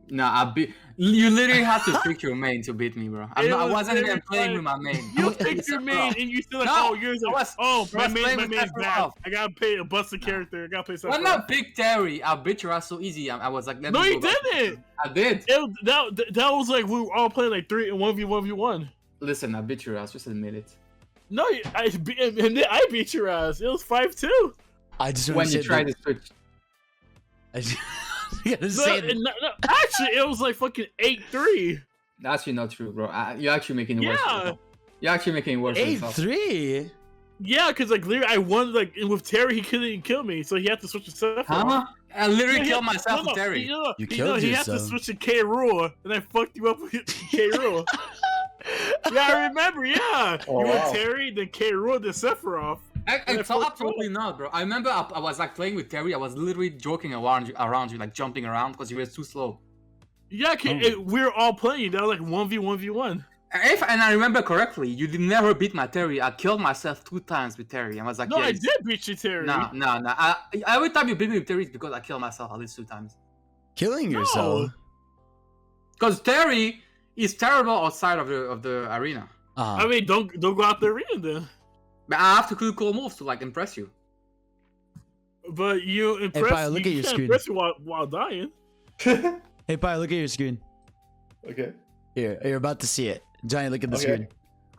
Nah, you literally had to pick your main to beat me, bro. I wasn't even playing like, with my main. You picked your main and you still like, No, oh, yours like, my main's bad. I gotta pay a busted character. I gotta play something. Why not pick Terry? I beat your ass so easy. I was like, no, you didn't. I did. That was like we were all playing like 3 and 1v1v1. Listen, I beat your ass. Just admit it. No, I beat your ass. It was 5-2. I just when you tried to switch. Actually, it was like fucking 8-3. That's actually not true, bro. You're actually making it worse. Yeah. You're actually making it worse. 8-3. Yeah, because like literally I won like with Terry, he couldn't even kill me, so he had to switch to Sephiroth. Huh? I literally killed myself with Terry. You killed He yourself. had to switch to K. Rool, and I fucked you up with K. Rool. Yeah, I remember. Yeah, you went Terry, then K. Rool, then Sephiroth. Absolutely not, bro. I remember I was like playing with Terry. I was literally joking around you, like jumping around because you were too slow. Yeah, we were all playing. That was like 1v1v1. And I remember correctly, you did never beat my Terry. I killed myself 2 times with Terry. I was like, no, yeah, I did beat you, Terry. No. Every time you beat me with Terry, it's because I killed myself at least 2 times. Killing yourself? Because Terry is terrible outside of the arena. I mean, don't go out the arena then. But I have to do cool moves to like impress you. But you impress. Hey, Pi, look at your screen. Impress you while dying. Hey, Pi, look at your screen. Okay. Here, you're about to see it. Johnny, look at the screen.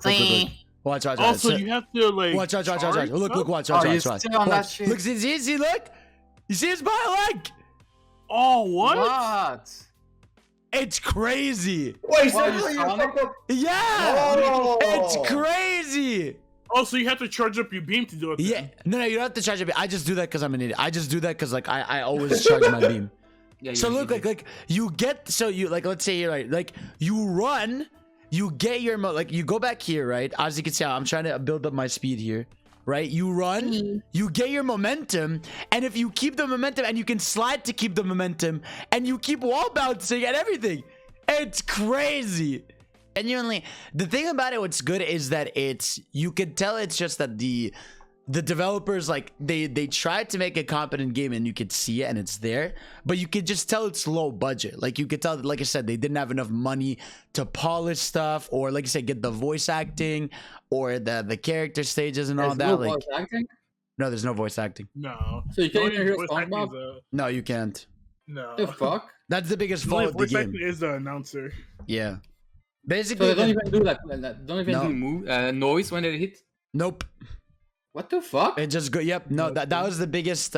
See. Watch. Also, you have to like. Watch. Look, watch. Still on that shit. Look, see, look. You see his bio like? Oh, what? What? It's crazy. Wait, so Yeah. Oh. It's crazy. Also, you have to charge up your beam to do it. Yeah. No, you don't have to charge your beam. I just do that because I'm an idiot. I just do that because like I always charge my beam. Yeah, so look, like you get, so you like, let's say you're right, like you run, you get your like you go back here, right? As you can see, I'm trying to build up my speed here, right? You run, you get your momentum, and if you keep the momentum, and you can slide to keep the momentum, and you keep wall bouncing and everything, it's crazy. Genuinely, the thing about it, what's good is that you could tell it's just that the developers, like they tried to make a competent game and you could see it and it's there, but you could just tell it's low budget. Like you could tell that, like I said, they didn't have enough money to polish stuff, or like I said, get the voice acting or the character stages and all that. No like voice acting? No, there's no voice acting. No. So you can't Only even hear voice SpongeBob? acting is No, you can't. No. The fuck? That's the biggest Only fault of the voice game. acting is the announcer. Yeah. So Basically, they don't even do that. Don't even No. do noise when they hit. nope. What the fuck? It just go. Yep. No, that was the biggest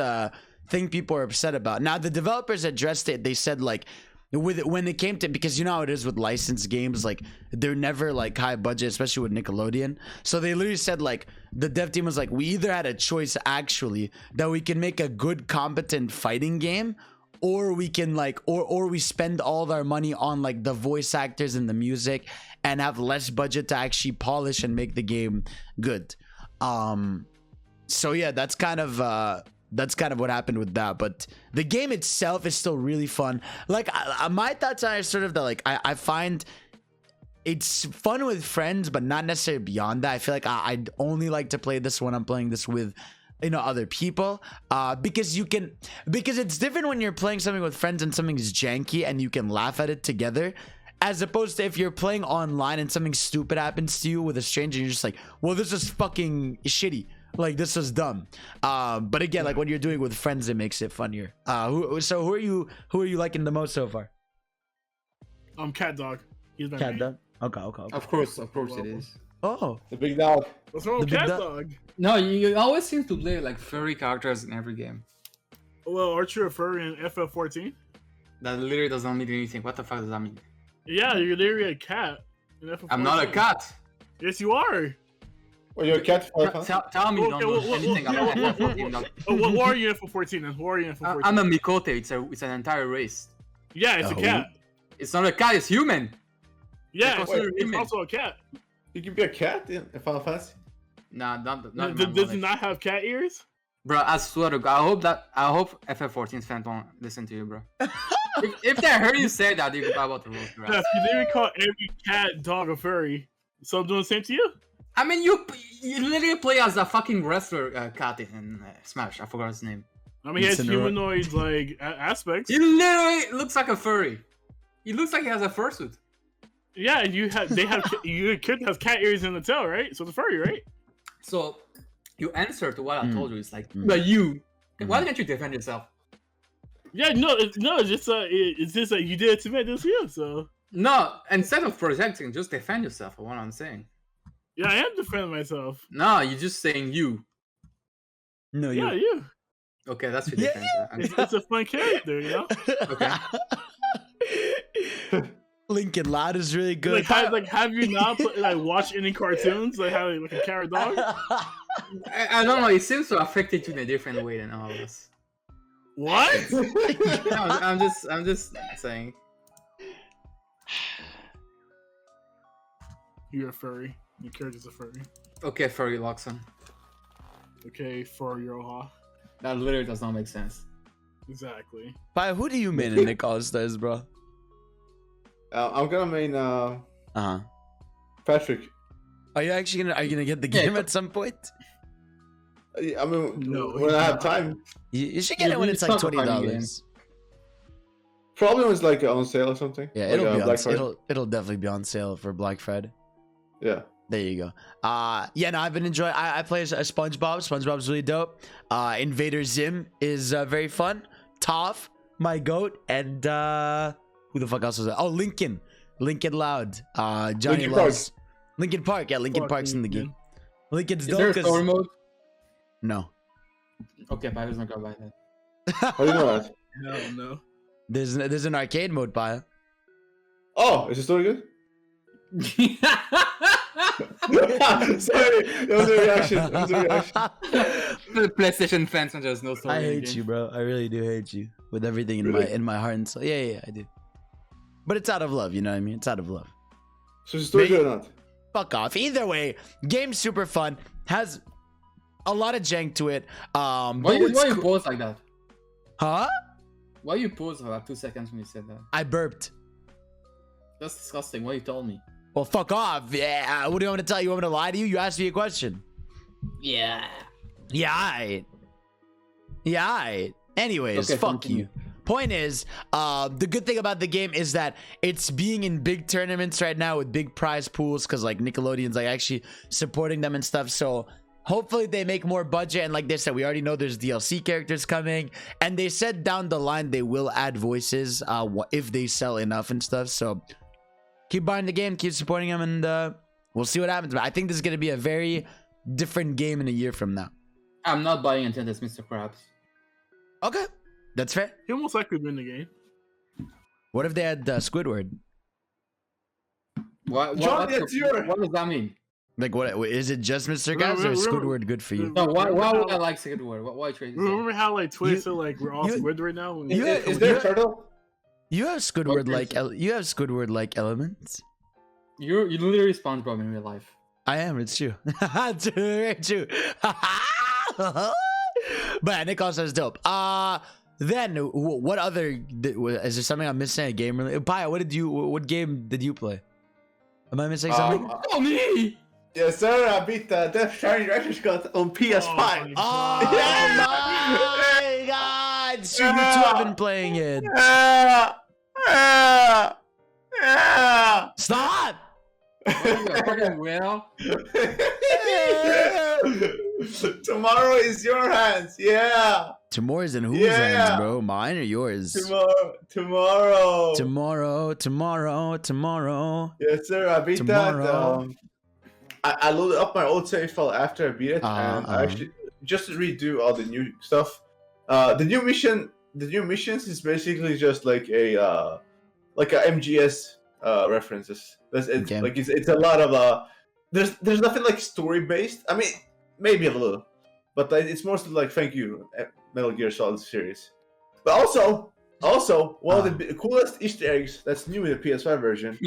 thing people are upset about. Now the developers addressed it. They said like, when it came to, because you know how it is with licensed games, like they're never like high budget, especially with Nickelodeon. So they literally said like, the dev team was like, we either had a choice actually that we can make a good competent fighting game, or we can like, or we spend all of our money on like the voice actors and the music and have less budget to actually polish and make the game good. So yeah, that's kind of what happened with that. But the game itself is still really fun. Like my thoughts are sort of that, like I find it's fun with friends, but not necessarily beyond that. I feel like I'd only like to play this when I'm playing this with, you know, other people, because it's different when you're playing something with friends and something's janky and you can laugh at it together, as opposed to if you're playing online and something stupid happens to you with a stranger and you're just like, well, this is fucking shitty, like this is dumb. But again, like when you're doing it with friends, it makes it funnier. So who are you liking the most so far? Cat Dog. He's my Cat main. Dog. Okay. Of course it is. Oh, The big dog. What's wrong with The big Cat dog. Dog? No, you always seem to play like furry characters in every game. Well, aren't you a furry in FF14? That literally doesn't mean anything. What the fuck does that mean? Yeah, you're literally a cat in FF14. I'm not a cat. Yes, you are. Well, you're a cat for fun. Tell me you don't know Okay, anything about FF14. dog. What are you in FF14 then? Who are you in FF14? I'm a Mikote. It's an entire race. Yeah, it's a cat. It's not a cat. It's human. Yeah, Wait, it's human. also a cat. You can be a cat in Final Fantasy. Nah, not Does it not have cat ears? Bro, I swear to God, I hope FF14's fans don't listen to you, bro. If they heard you say that, you could buy about the rules. Jeff, you didn't call every cat, dog, a furry. So I'm doing the same to you? I mean, you literally play as a fucking wrestler cat in Smash. I forgot his name. I mean, he has humanoid like aspects. He literally looks like a furry. He looks like he has a fursuit. Yeah, your kid has cat ears in the tail, right? So it's a furry, right? So you answer to what I told you. It's like, but you. Why can't you defend yourself? Yeah, it's just like you did it to me, this you. So no, instead of projecting, just defend yourself. For what I'm saying. Yeah, I am defending myself. No, you're just saying you. No, you. Yeah, you. Okay, that's your defense. It's a fun character, you know. Okay. Lincoln Loud is really good. Have you not watched any cartoons like how like a carrot dog? I don't know. It seems to affect you in a different way than all of us. What? No, I'm just saying. You're a furry. Your character's a furry. Okay, furry Loxon. Okay, for Yoha. That literally does not make sense. Exactly. By who do you main in Nick All-Stars, bro? I'm gonna main Patrick. Are you gonna get the game at some point? I mean, No, when I have time. You should get it when it's like $20. Probably when it's like on sale or something. Yeah, like, it'll be Black Friday. it'll definitely be on sale for Black Friday. Yeah. There you go. Yeah, no, I've been enjoying. I play as SpongeBob. SpongeBob's really dope. Invader Zim is very fun. Toph, my goat, and who the fuck else was that? Oh, Lincoln Loud. Johnny Linkin Loves Lincoln Park. Yeah, Lincoln Park's in the game. Lincoln's Is there dope. a story mode? No, Okay, but I was not gonna buy that. How do you know that? No. there's an arcade mode, Paya. Oh, is the story good? Sorry, it was a reaction. The PlayStation fans and there's no story. I in the hate game. you, bro. I really do hate you with everything Really? in my heart and soul. Yeah, I do. But it's out of love, you know what I mean? It's out of love. So is the story good or not? Fuck off. Either way, game's super fun. Has a lot of jank to it. Why But you what's pause like that? Huh? Why you pause for like 2 seconds when you said that? I burped. That's disgusting. What you told me? Well, fuck off. Yeah. What do you want me to tell you? You want me to lie to you? You asked me a question. Yeah. Yeah, aight. Yeah, aight. Anyways, Okay, fuck continue. you. Point is, the good thing about the game is that it's being in big tournaments right now with big prize pools because like Nickelodeon's like actually supporting them and stuff. So hopefully they make more budget. And like they said, we already know there's DLC characters coming. And they said down the line they will add voices if they sell enough and stuff. So keep buying the game, keep supporting them, and we'll see what happens. But I think this is going to be a very different game in a year from now. I'm not buying until there's Mr. Krabs. Okay, that's fair. He almost likely win the game. What if they had Squidward? What Johnny, it's your- what does that mean? Like, what is it? Just Mr. Krabs or is Squidward good for you? No, why would I like Squidward? Why trade? Remember how like Twitter You- said like we're all you- Squid right now? you- Is there a turtle? You have Squidward like person? you have Squidward like elements. You literally SpongeBob in real life. I am. It's true. It's very true. But yeah, Nick also is dope. Then what other is there something I'm missing? A game? Paya, what game did you play? Am I missing something? Oh me! Yes, sir. I beat the Death Shining Director's Cut on PS5. Oh Yeah. my god! So you two have been playing it. Stop! You're fucking well. Tomorrow is your hands. Yeah. Tomorrow's in whose Yeah. hands, bro? Mine or yours? Tomorrow. Tomorrow. Yes, sir. I beat Tomorrow. that. I loaded up my old save file after I beat it, and I actually just to redo all the new stuff. The new missions is basically just like a MGS references. That's it. Okay. Like it's a lot of There's nothing like story based. I mean, maybe a little, but it's mostly like thank you, Metal Gear Solid series. But also one of the coolest Easter eggs that's new in the PS5 version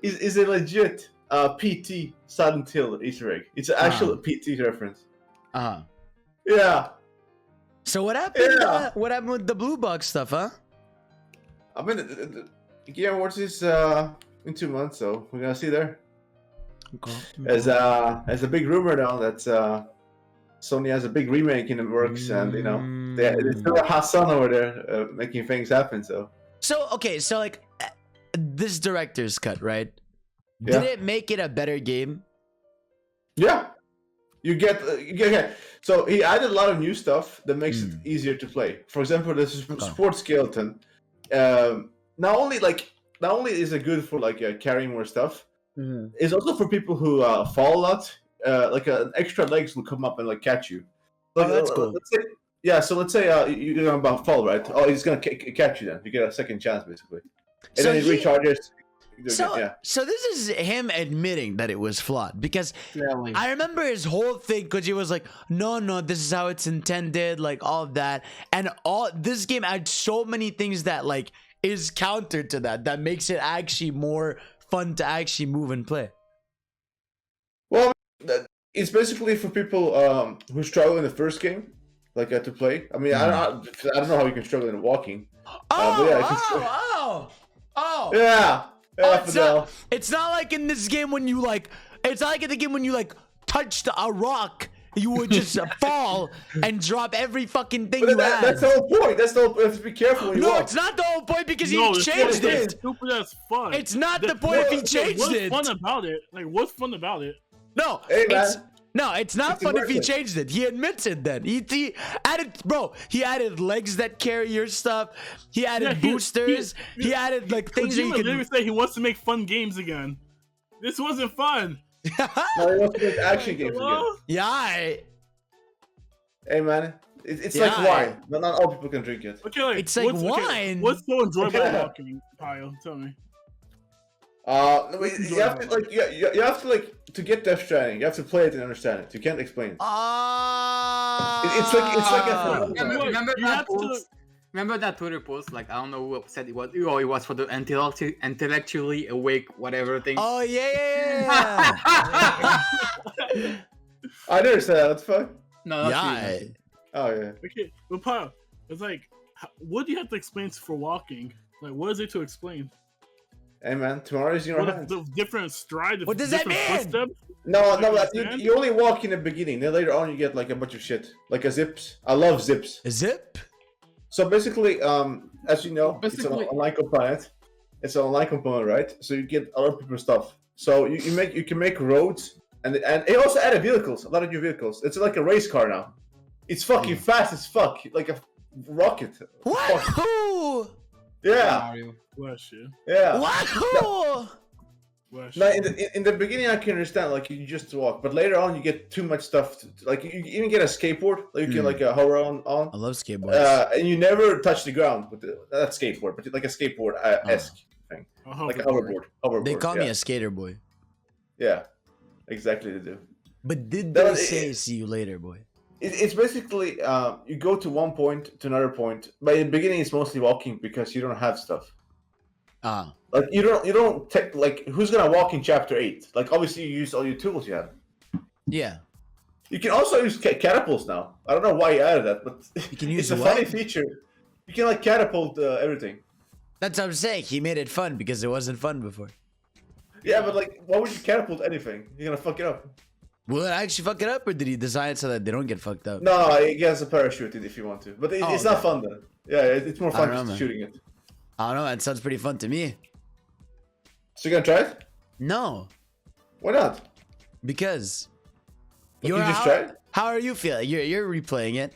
is a legit PT Silent Hill Easter egg. It's an actual PT reference. Yeah. So what happened? Yeah. What happened with the blue box stuff, huh? I mean, the Game Awards is in 2 months, so we're gonna see there. There's a big rumor now that Sony has a big remake in the works, and you know they still have Hassan over there making things happen. So okay, so like this director's cut, right? Yeah. Did it make it a better game? yeah, you get okay. So he added a lot of new stuff that makes it easier to play. For example, this is sports skeleton. Not only is it good for like carrying more stuff, it's also for people who fall a lot. Like an extra legs will come up and like catch you. Like, that's cool. So let's say you're gonna about fall, right? Oh, he's gonna catch you then. You get a second chance basically, and So then he recharges. So this is him admitting that it was flawed, because I remember his whole thing, because he was like, no, this is how it's intended, like all of that, and all this game had so many things that like is counter to that makes it actually more fun to actually move and play. Well, it's basically for people who struggle in the first game, like to play. I mean, I don't know how you can struggle in walking. Yeah. It's not like in this game when you like. It's not like in the game when you like touched a rock, you would just fall and drop every fucking thing you had. That's the whole point. That's the whole. You have to be careful when you walk. It's not the whole point, because he it's changed it. Stupid as fun. It's not the point if he changed it. What's fun about it? Like, what's fun about it? No, Hey, it's not fun if he changed it. He admits it then. He added, bro, he added legs that carry your stuff. He added boosters. He added like things that you can... literally say he wants to make fun games again. This wasn't fun. No, he wants to make action games again. Yeah. Hey, man. It's like wine. Not all people can drink it. Okay, like, it's like wine. What's so enjoyable about walking, Kyle? Tell me. You have to like you have to like to get Death Stranding. You have to play it and understand it. You can't explain it. It's like a remember that Twitter post? Like, I don't know who said it was. Oh, it was for the intellectually awake whatever thing. Oh yeah. I never said that. What the fuck? No, Yeah. Oh yeah. Okay, but Kyle, it's like, what do you have to explain for walking? Like, what is it to explain? Hey man, tomorrow is your hands. The different stride. What does that mean? Footsteps? No, you only walk in the beginning. Then later on, you get like a bunch of shit, like a zips. I love zips. A zip? So basically, as you know, it's an online component. It's an online component, right? So you get a lot of people's stuff. So you can make roads, and it also added vehicles, a lot of new vehicles. It's like a race car now. It's fucking fast as fuck, like a rocket. What? Fuck. Who? Yeah. Bless you. Yeah. What? Who? Bless Now, you. in the beginning, I can understand, like, you just walk. But later on, you get too much stuff. Like, you even get a skateboard that you can, like, hover on. I love skateboards. And you never touch the ground with that skateboard, but like a skateboard-esque thing. Like a hoverboard. They call me a skater boy. Yeah. Exactly, they do. But did they say see you later, boy? It's basically, you go to one point to another point. But in the beginning, it's mostly walking because you don't have stuff. Like you don't take, like, who's gonna walk in chapter 8? Like, obviously you use all your tools you have. Yeah. You can also use catapults now. I don't know why you added that, but You can use it's a funny feature. You can like catapult everything. That's what I'm saying. He made it fun because it wasn't fun before. Yeah, but like, why would you catapult anything? You're gonna fuck it up. Will it actually fuck it up, or did he design it so that they don't get fucked up? No, he has a parachute if you want to, but it's not fun then. Yeah, it's more fun just shooting it. I don't know. That sounds pretty fun to me. So you gonna try it? No. Why not? Because. You just try it? How are you feeling? You're replaying it.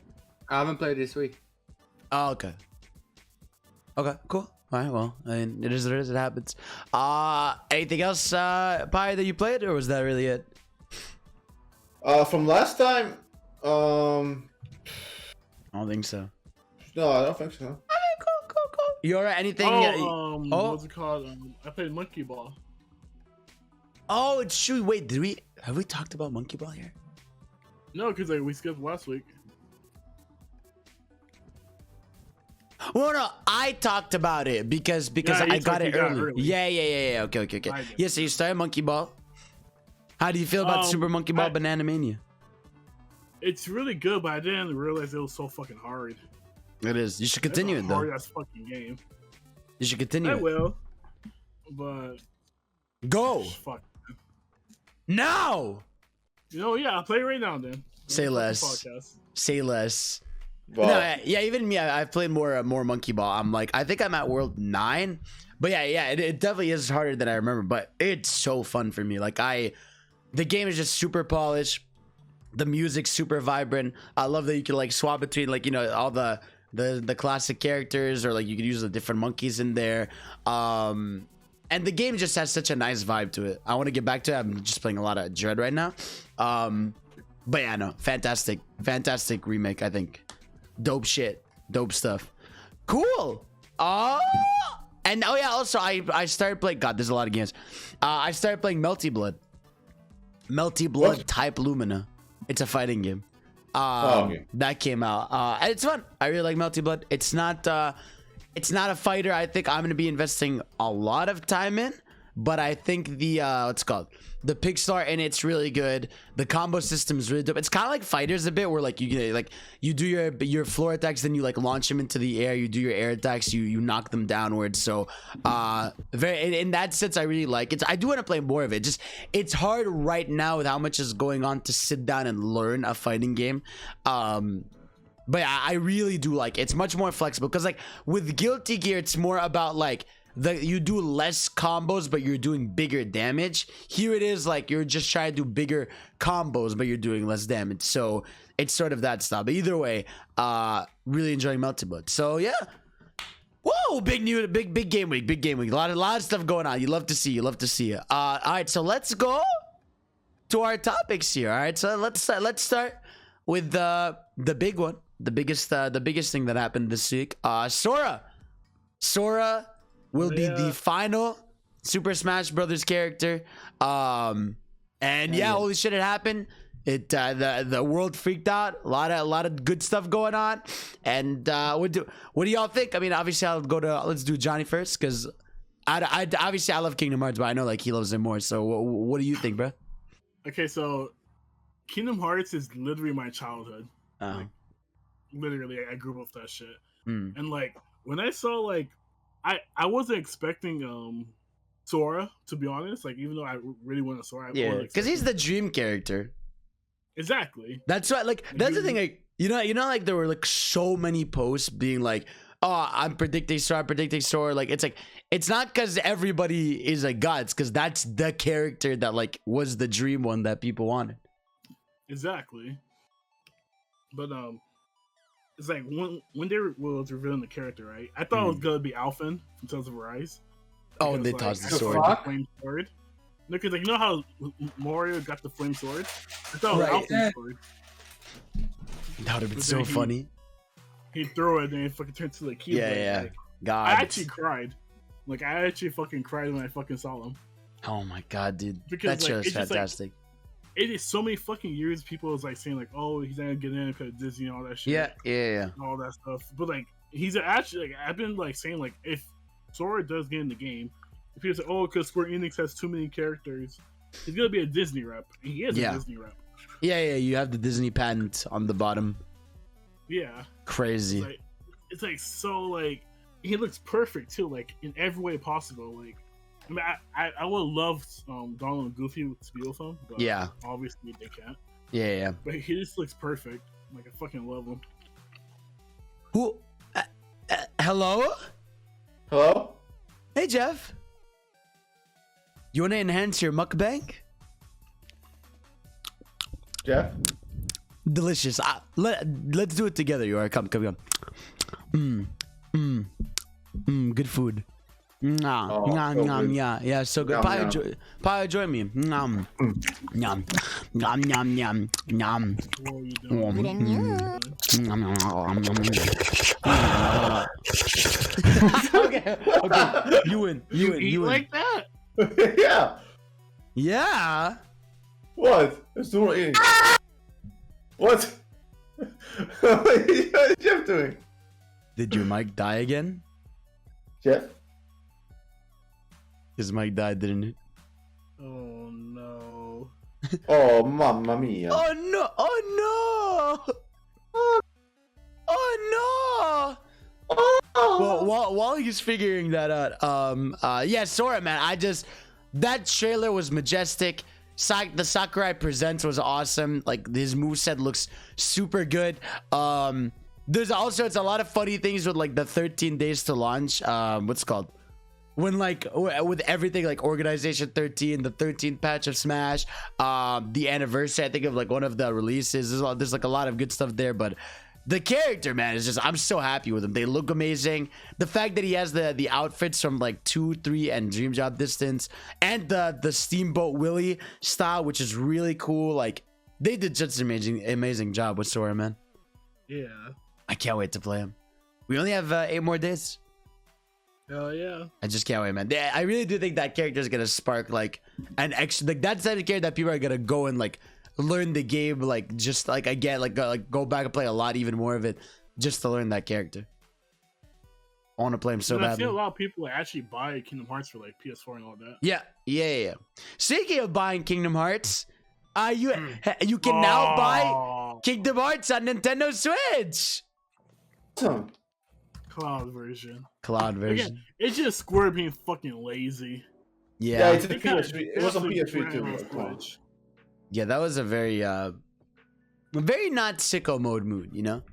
I haven't played this week. Oh, okay. Okay, cool. All right, well, I mean, it is what it is. It happens. Anything else, Pi, that you played, or was that really it? From last time, I don't think so. No, I don't think so. Cool. You alright? Anything? What's it called? I played Monkey Ball. Oh, it's true. Wait, have we talked about Monkey Ball here? No, because like, we skipped last week. Well, no, I talked about it because I got it early. Yeah. Okay. Yeah, so you started Monkey Ball. How do you feel about Super Monkey Ball Banana Mania? It's really good, but I didn't realize it was so fucking hard. It is. You should continue it though. Hard ass fucking game. You should continue. I it. will, but Go fuck. now. You know, yeah, I'll play it right now. Then Say less. Podcast. Say less. Well, No, yeah, even me. I've played more Monkey Ball. I'm like, I think I'm at World 9. But yeah, it definitely is harder than I remember. But it's so fun for me. Like the game is just super polished. The music's super vibrant. I love that you can like swap between like, you know, all the classic characters, or like you can use the different monkeys in there. And the game just has such a nice vibe to it. I want to get back to it. I'm just playing a lot of Dread right now. But yeah, no, fantastic remake. I think dope shit, dope stuff. Cool. And oh yeah, also I started playing. God, there's a lot of games. I started playing Melty Blood What? Type Lumina. It's a fighting game. okay. That came out. And it's fun. I really like Melty Blood. It's not a fighter I think I'm gonna be investing a lot of time in, but I think the what's it called, the Pixar, and it's really good. The combo system is really dope. It's kind of like fighters a bit, where like you do your floor attacks, then you like launch them into the air. You do your air attacks, you knock them downwards. So very in that sense, I really like it. I do want to play more of it. Just it's hard right now with how much is going on to sit down and learn a fighting game. But yeah, I really do like it. It's much more flexible, because like with Guilty Gear, it's more about like you do less combos but you're doing bigger damage. Here it is like you're just trying to do bigger combos but you're doing less damage. So it's sort of that style. But either way, really enjoying Melty Blood. So yeah. Whoa, big game week. A lot of stuff going on. You love to see it. All right, so let's go to our topics here. All right, so let's start with the big one, the biggest thing that happened this week. Sora will be the final Super Smash Brothers character. And yeah, holy shit, it happened. It the world freaked out. A lot of good stuff going on. And what do y'all think? I mean, obviously let's do Johnny first, because I obviously I love Kingdom Hearts, but I know like he loves it more. So what do you think, bro? Okay, so Kingdom Hearts is literally my childhood. Oh. Like, literally, I grew up with that shit. Mm. And like when I saw like, I wasn't expecting Sora, to be honest. Like, even though I really wanted Sora, Yeah, because he's the dream character. Exactly. That's right. Like that's the thing. Like you know, like there were like so many posts being like, "Oh, I'm predicting Sora." Like it's not because everybody is a god. It's because that's the character that like was the dream one that people wanted. Exactly. But it's like when they was revealing the character, right? I thought it was gonna be Alphen from Tales of Arise. Oh, and they Like, tossed the I sword. saw the flame sword. No, because like you know how Mario got the flame sword? I thought it was Right. Alphen's sword. That would have been But so then funny. He threw it and it fucking turned to the keyblade. Yeah. Like, God. I actually cried. Like I actually fucking cried when I fucking saw him. Oh my god, dude. Because, That show like, is it's just, like, fantastic. It is so many fucking years people was like saying like, oh, he's not gonna get in because Disney and all that shit. Yeah. And all that stuff. But like he's actually like I've been like saying like if Sora does get in the game, if people say, oh, because Square Enix has too many characters, he's gonna be a Disney rep. And he is Yeah. a Disney rep. Yeah. You have the Disney patent on the bottom. Yeah. Crazy. It's like so like he looks perfect too, like in every way possible. Like I mean I would love Donald and Goofy to be with him, but Yeah. obviously they can't. Yeah. But he just looks perfect. Like I fucking love him. Who? Hello? Hello? Hey, Jeff. You want to enhance your mukbang? Jeff? Delicious. Let's do it together. You are. Come. Good food. Oh, so good. Yeah, so good. Yum, Pie, join me. Yum. Yum. What are you doing? Okay. You win. You eat like that? Yeah. Yeah. What? It's not eating. What? What is Jeff doing? Did your mic die again? Jeff? His mic died, didn't it? Oh no. Oh, mamma mia. Oh no! Oh no! Oh no! Well, while he's figuring that out, yeah, Sora, man, that trailer was majestic. The Sakurai Presents was awesome. Like, his moveset looks super good. There's also, it's a lot of funny things with like the 13 days to launch. What's it called? When like with everything like Organization 13, the 13th patch of Smash, the anniversary, I think, of like one of the releases. There's like a lot of good stuff there, but the character, man, is just, I'm so happy with him. They look amazing. The fact that he has the outfits from like 2, 3, and Dream Job Distance, and the Steamboat Willie style, which is really cool. Like, they did just an amazing job with Sora, man. Yeah. I can't wait to play him. We only have 8 more days. Hell yeah. I just can't wait, man. I really do think that character is gonna spark like an extra, like that's the character that people are gonna go and like learn the game, like just like again, like go back and play a lot even more of it just to learn that character. I want to play him so I badly. see a lot of people actually buy Kingdom Hearts for like PS4 and all that. Yeah. Speaking of buying Kingdom Hearts, you can now buy Kingdom Hearts on Nintendo Switch. Cloud version. Again, it's just Square being fucking lazy. Yeah, it's a They kinda- PS3. It was on definitely PS3 too. ran on Come on. Switch. Yeah, that was a very not sicko mode mood, you know?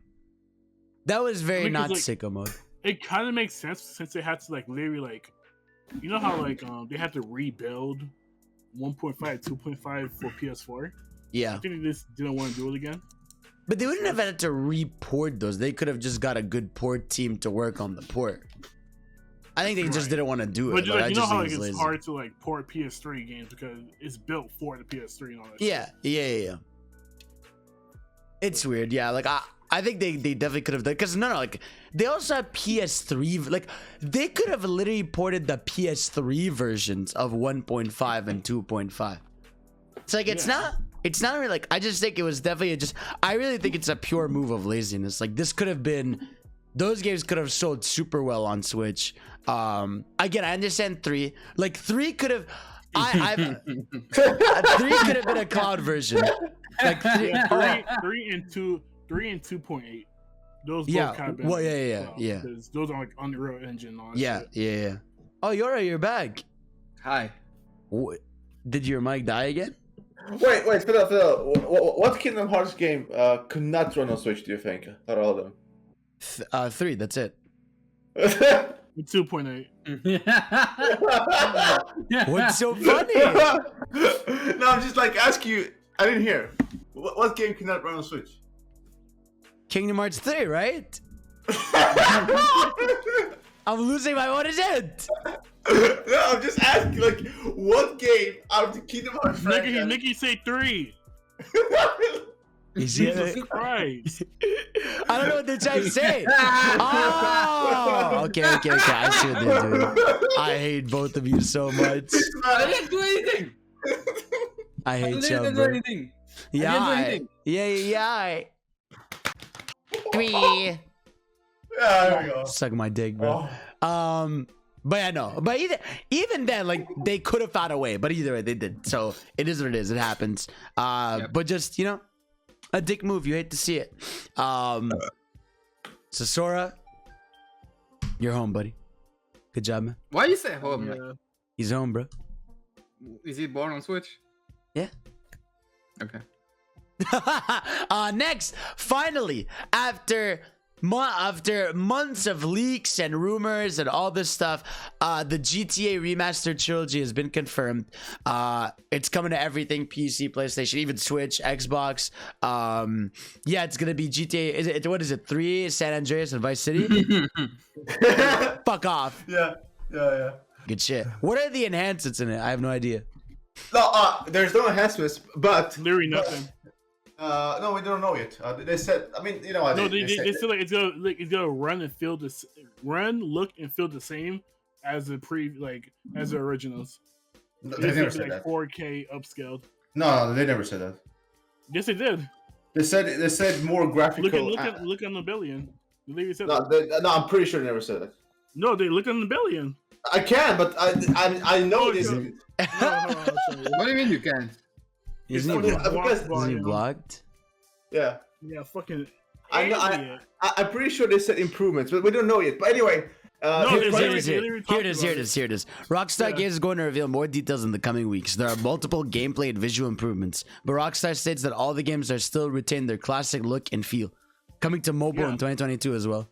That was very Because, not like, sicko mode. It kind of makes sense since they had to like literally like, you know how like they had to rebuild 1.5, 2.5 for PS4. Yeah. I think they just didn't want to do it again. But they wouldn't have had to report those. They could have just got a good port team to work on the port. I think they just Right. didn't want to do it. But Like, like, I you know just how think like, it's it's lazy. hard to like port PS3 games because it's built for the PS3 and all that. Yeah. It's weird. Yeah, like I think they definitely could have done, because no, like they also have PS3. Like they could have literally ported the PS3 versions of 1.5 and 2.5. It's like it's not really like, I just think it was definitely I really think it's a pure move of laziness. Like this could have been, those games could have sold super well on Switch. Again, I understand 3. Like 3 could have 3 could have been a cloud version. Like 3, Yeah, 3 and 2.8. Those both Yeah, kind of well, yeah. Those are like Unreal Engine and all that yeah. shit. Oh, you're back. Hi. Did your mic die again? Wait, Phil. What Kingdom Hearts game could not run on Switch, do you think? Out of all of them? 3, that's it. 2.8. What's so funny? No, I'm just like asking you. I didn't hear. What game cannot run on Switch? Kingdom Hearts 3, right? I'm losing my, what is it? No, I'm just asking, like, what game out of the Kingdom Hearts franchise? Nicky say 3. Is Jesus it? Christ. I don't know what they're trying to say. Oh, okay. I see what they're doing. I hate both of you so much. I didn't do anything. I I hate you, didn't do bro. anything. Yeah. 3. Yeah, there we go. Suck my dick, bro. But yeah, no. But even then, like they could have found a way. But either way, they did. So it is what it is. It happens. But just, you know, a dick move. You hate to see it. So Sora, you're home, buddy. Good job, man. Why you say home? Like, Yeah. He's home, bro. is he born on Switch? Yeah. Okay. Next, finally, after months of leaks and rumors and all this stuff, the GTA Remastered Trilogy has been confirmed. It's coming to everything: PC, PlayStation, even Switch, Xbox. Yeah, it's gonna be GTA. What is it? 3, San Andreas, and Vice City. Fuck off. Yeah. Good shit. What are the enhancements in it? I have no idea. No, there's no enhancements, but Literally nothing. no, we don't know yet. They said, I mean, you know what? No, they said like it's gonna run and feel look and feel the same as the as the originals. No, It's they never gonna be said like that. 4K upscaled. No, they never said that. Yes, they did. They said more graphical. Look on the billion. They literally said No, that. no, I'm pretty sure they never said that. No, they look on the billion. I can, but I know this. No, hold on, I'll show you. What do you mean you can't? Isn't he Because- Isn't he blocked? Yeah. Yeah, fucking. I'm pretty sure they said improvements, but we don't know yet. But anyway, No, his there's price- already- Here it is. Rockstar Yeah. Games is going to reveal more details in the coming weeks. There are multiple gameplay and visual improvements, but Rockstar states that all the games are still retain their classic look and feel, coming to mobile in 2022 as well.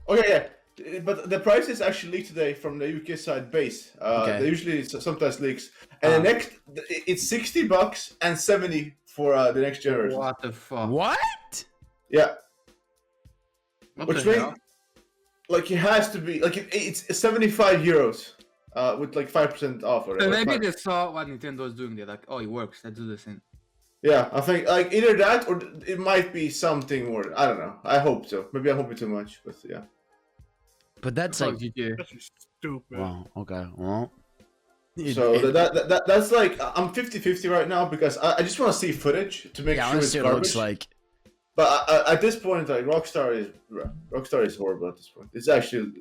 Okay, yeah. But the price is actually leaked today from the UK side base. Okay. They usually sometimes leaks. And the next, it's $60 and 70 for the next generation. What the fuck? What? Yeah. What Which the means, hell? like, it has to be, like, it's 75 euros with like 5% off. Or So whatever. maybe they saw what Nintendo's doing. They're like, oh, it works. Let's do the same. Yeah, I think like either that or it might be something more. I don't know. I hope so. Maybe I'm hoping too much, but yeah. But that's Fuck like, GTA. That's just stupid. wow. Okay. Well. So that's like I'm 50-50 right now because I just want to see footage to make Yeah, I sure want to it's see what it garbage. looks like. But at this point, like Rockstar is horrible at this point. It's actually,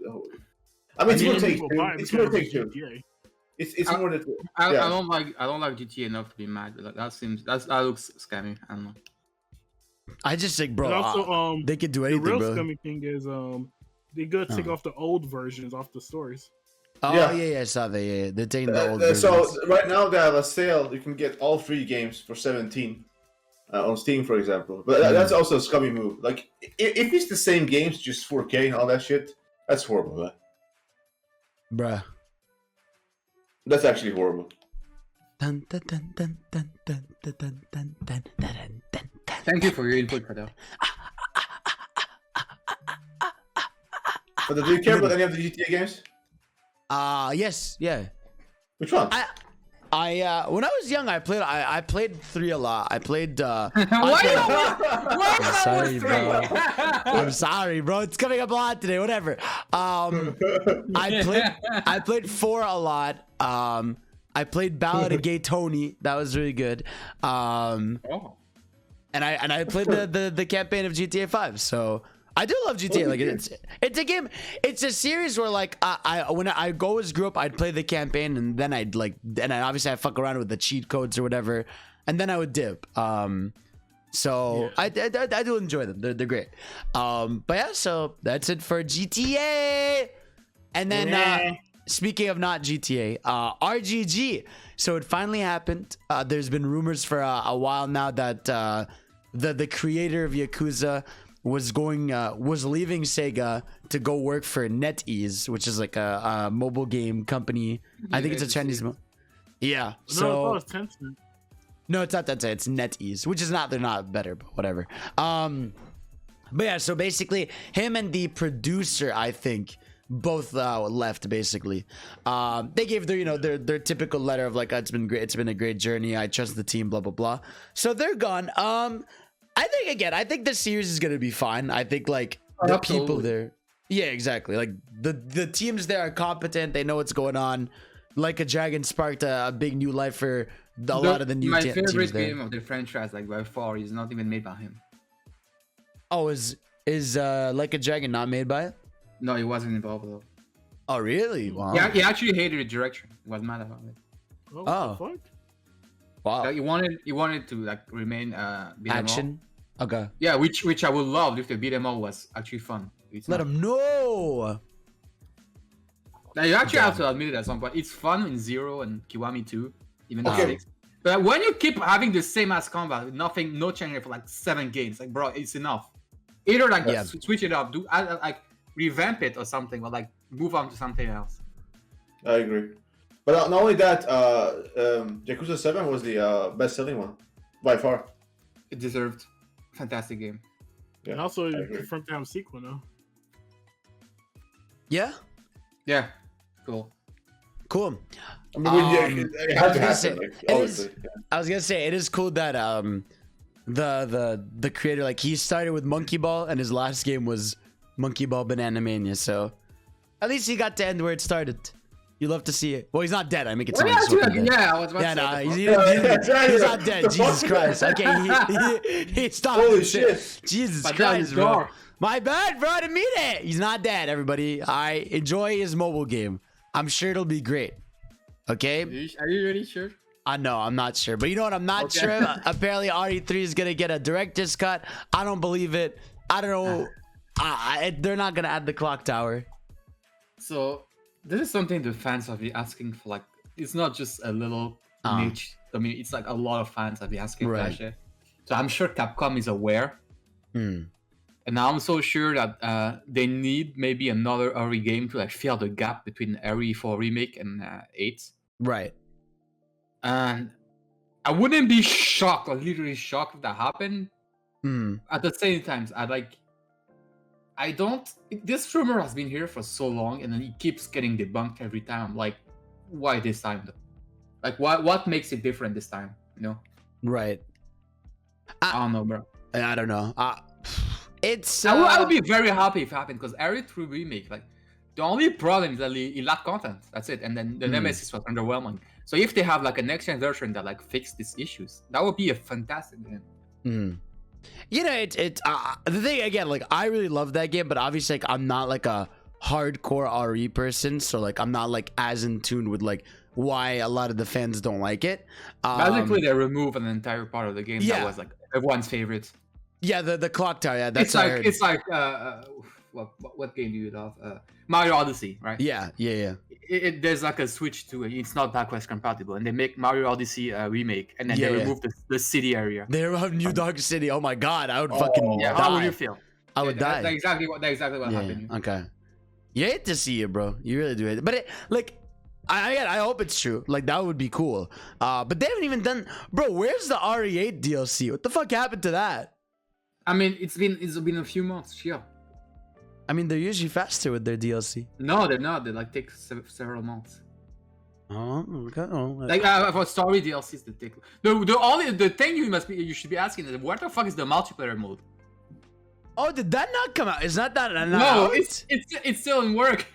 I mean, it's more take People buy it it's more because take two. it's GTA. It's more than I yeah. don't like GTA enough to be mad. Like, that looks scammy. I don't know. I just think, bro, And also, they could do the anything, real bro. scummy thing is, they go take off the old versions off the stores. Oh Yeah. yeah, I saw that. Yeah, they're taking the old So versions. right now they have a sale. You can get all 3 games for 17 on Steam, for example. But that's also a scummy move. Like if it's the same games, just 4K and all that shit, that's horrible. Man. Bruh. That's actually horrible. Dun, dun, dun, dun, dun, dun, dun, dun, dun, dun, dun, dun, dun. Thank you for your input, Fadel. But do you care about any of the GTA games? Yes, yeah. Which one? I when I was young, I played 3 a lot. I played. Why Sorry, bro. I'm sorry, bro. It's coming up a lot today. Whatever. I played 4 a lot. I played Ballad of Gay Tony. That was really good. Oh. And I played the campaign of GTA 5. So I do love GTA. Like it's a game. It's a series where like when I always grew up, I'd play the campaign and then I'd obviously I'd fuck around with the cheat codes or whatever, and then I would dip. So I do enjoy them. They're great. But yeah, so that's it for GTA. And then speaking of not GTA, RGG. So it finally happened. There's been rumors for a while now that the creator of Yakuza was leaving Sega to go work for NetEase, which is like a mobile game company. I think it's a Chinese. Yeah. So it's Tencent. no, it's not that. It's NetEase, which is not. They're not better, but whatever. But yeah. So basically, him and the producer, I think, both left. Basically, they gave their typical letter of like, it's been great. It's been a great journey. I trust the team. Blah blah blah. So they're gone. I think the series is gonna be fine. I think like the people there. Yeah, exactly. Like the teams there are competent. They know what's going on. Like a Dragon sparked a big new life for a lot of the new teams favorite there. game of the franchise, like by far, is not even made by him. Oh, is Like a Dragon not made by it? No, he wasn't involved though. Oh, really? Wow. Yeah, he actually hated the direction. He was mad about it. What Oh. the fuck? Wow. Like, he wanted to like remain beat 'em all. Action. Okay. Yeah, which I would love if the beat 'em all was actually fun. It's Let not. him know. Now you actually have to admit it at some point. It's fun in 0 and Kiwami 2, even Okay. 6. But when you keep having the same ass combat, with nothing, no change for like 7 games, like bro, it's enough. Either like Yeah. switch it up, do like revamp it or something, or like move on to something else. I agree. But not only that, Yakuza 7 was the best-selling one by far. It deserved. Fantastic game. Yeah, And also, I you agree. confirmed to have a sequel now. Yeah. Yeah, cool. Cool. I mean, it had to I was gonna happen. Like, say, obviously. Yeah. I was gonna say it is cool that the creator, like, he started with Monkey Ball and his last game was Monkey Ball Banana Mania. So at least he got to end where it started. You love to see it. Well, he's not dead. I make it sound like he's fucking dead. Yeah, I was about Yeah, to no, say. he's not dead. The Jesus fuck? Christ. Okay, he stopped. Holy this shit. shit. Jesus But that is Christ, bro. dark. My bad, bro. I didn't mean it. He's not dead, everybody. I enjoy his mobile game. I'm sure it'll be great. Okay? Are you really sure? I know, I'm not sure. But you know what? I'm not sure. Apparently, RE3 is going to get a director's cut. I don't believe it. I don't know. They're not going to add the clock tower. So, this is something the fans have been asking for. Like, it's not just a little niche. I mean, it's like a lot of fans have been asking for that shit. So, I'm sure Capcom is aware. And I'm so sure that they need maybe another RE game to like fill the gap between RE4 Remake and 8. Right. And I wouldn't be shocked, like literally shocked if that happened. At the same time, this rumor has been here for so long, and then it keeps getting debunked every time. Like, why this time though? Like, what makes it different this time? You know? Right. I don't know, bro. I don't know. It's. I would be very happy if it happened, because RE3 Remake, like, the only problem is that it lacked content. That's it. And then the Nemesis was underwhelming. So if they have like a next gen version that like fix these issues, that would be a fantastic game. You know, it's the thing again. Like, I really love that game, but obviously, like, I'm not like a hardcore RE person, so like, I'm not like as in tune with like why a lot of the fans don't like it. Basically, they remove an entire part of the game that was like everyone's favorite. Yeah, the clock tower. Yeah, that's it's like what game do you love? Mario Odyssey, right? Yeah. There's like a switch to it. It's not backwards compatible, and they make Mario Odyssey remake, and then they remove the city area. They remove New Dog City. Oh my god, I would fucking die. How would you feel? I would die. That's exactly what happened. Okay. You hate to see it, bro. You really do hate it. But it, like, I hope it's true. Like, that would be cool. But they haven't even done, bro. Where's the RE8 DLC? What the fuck happened to that? I mean, it's been a few months. Yeah. I mean, they're usually faster with their DLC. No, they're not. They like take several months. Oh, okay. Like for story DLCs, they take. The thing you should be asking is, what the fuck is the multiplayer mode? Oh, did that not come out? Is not that no? out? It's still in work.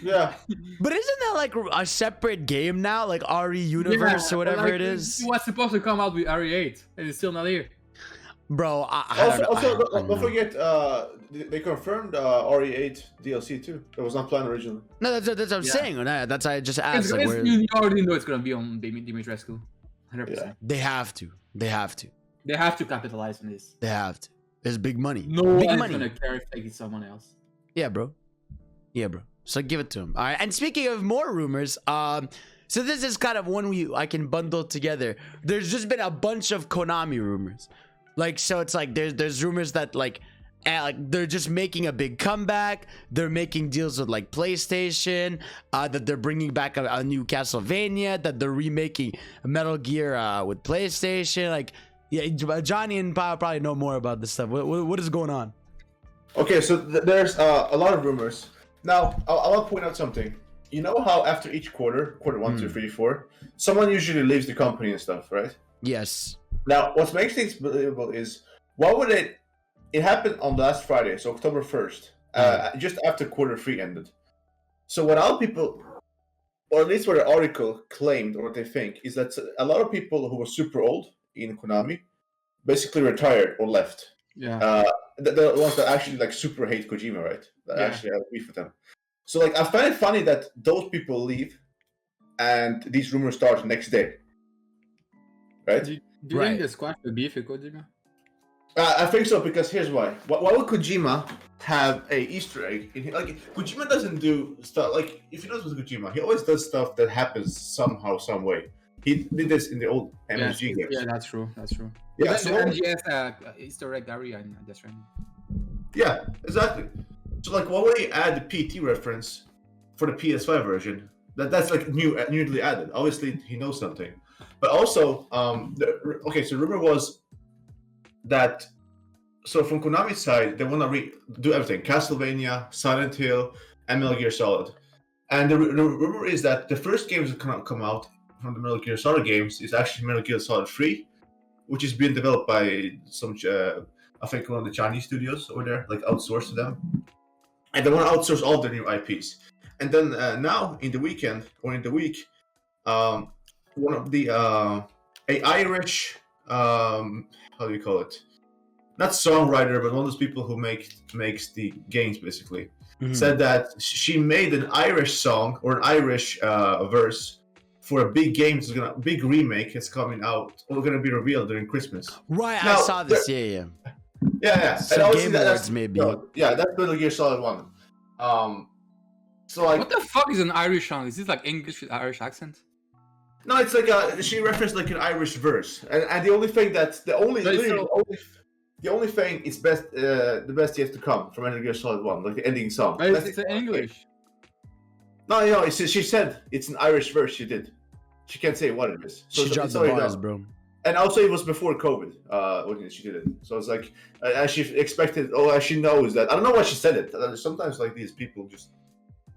Yeah. But isn't that like a separate game now, like RE Universe or whatever it is? It was supposed to come out with RE8, and it's still not here. Bro, don't forget, they confirmed RE8 DLC too. It was not planned originally. No, that's what I'm saying. That's why I just asked. You already know it's gonna be on Dimitrescu, 100%. They have to. They have to capitalize on this. They have to. There's big money. No big one's money. Gonna care if it's someone else. Yeah, bro. So give it to him. All right. And speaking of more rumors, so this is kind of one I can bundle together. There's just been a bunch of Konami rumors. Like, so it's like there's rumors that like they're just making a big comeback. They're making deals with like PlayStation, that they're bringing back a new Castlevania, that they're remaking Metal Gear with PlayStation. Like, yeah, Johnny and Pao probably know more about this stuff. What is going on? Okay, so there's a lot of rumors. Now, I want to point out something. You know how after each quarter 1, 2, 3, 4, someone usually leaves the company and stuff, right? Yes. Now, what makes things believable is, why would it happened on last Friday, so October 1st, just after quarter 3 ended. So what other people, or at least what the article claimed, or what they think, is that a lot of people who were super old in Konami basically retired or left. Yeah. The ones that actually like super hate Kojima, right? That actually have beef with them. So like, I find it funny that those people leave, and these rumors start the next day. Right? Do you think there's quite a beef with Kojima? I think so, because here's why. Why would Kojima have a Easter egg? Like, Kojima doesn't do stuff like, if you notice with Kojima, he always does stuff that happens somehow, some way. He did this in the old MSG games. Yeah, that's true. Yeah, so the MGS Easter egg area in Death Stranding. Yeah, exactly. So like, why would he add the PT reference for the PS5 version? That's like newly added. Obviously, he knows something. But also, so the rumor was that, so from Konami's side, they want to do everything: Castlevania, Silent Hill, and Metal Gear Solid. And the rumor is that the first games that come out from the Metal Gear Solid games is actually Metal Gear Solid 3, which is being developed by some, I think, one of the Chinese studios over there, like outsourced to them. And they want to outsource all their new IPs. And then now, in the week, one of the a Irish, how do you call it? Not songwriter, but one of those people who makes the games, basically, said that she made an Irish song or an Irish verse for a big game, big remake is coming out, or going to be revealed during Christmas. Right, Now, I saw this. Yeah. Yeah. Some And obviously Game Awards, that's maybe. yeah, that's Metal Gear Solid 1. So like, What the fuck is an Irish song? Is this like English with Irish accent? no, it's like she referenced like an Irish verse, and the only thing that's the only thing is the best yet to come from Metal Gear Solid 1, like the ending song. It's in English. No, she said it's an Irish verse. She did. She can't say what it is. So She dropped it's the already bars, done. bro. And also, it was before COVID when she did it. So it's like, as she expected, or as she knows that. I don't know why she said it. Sometimes, like, these people just,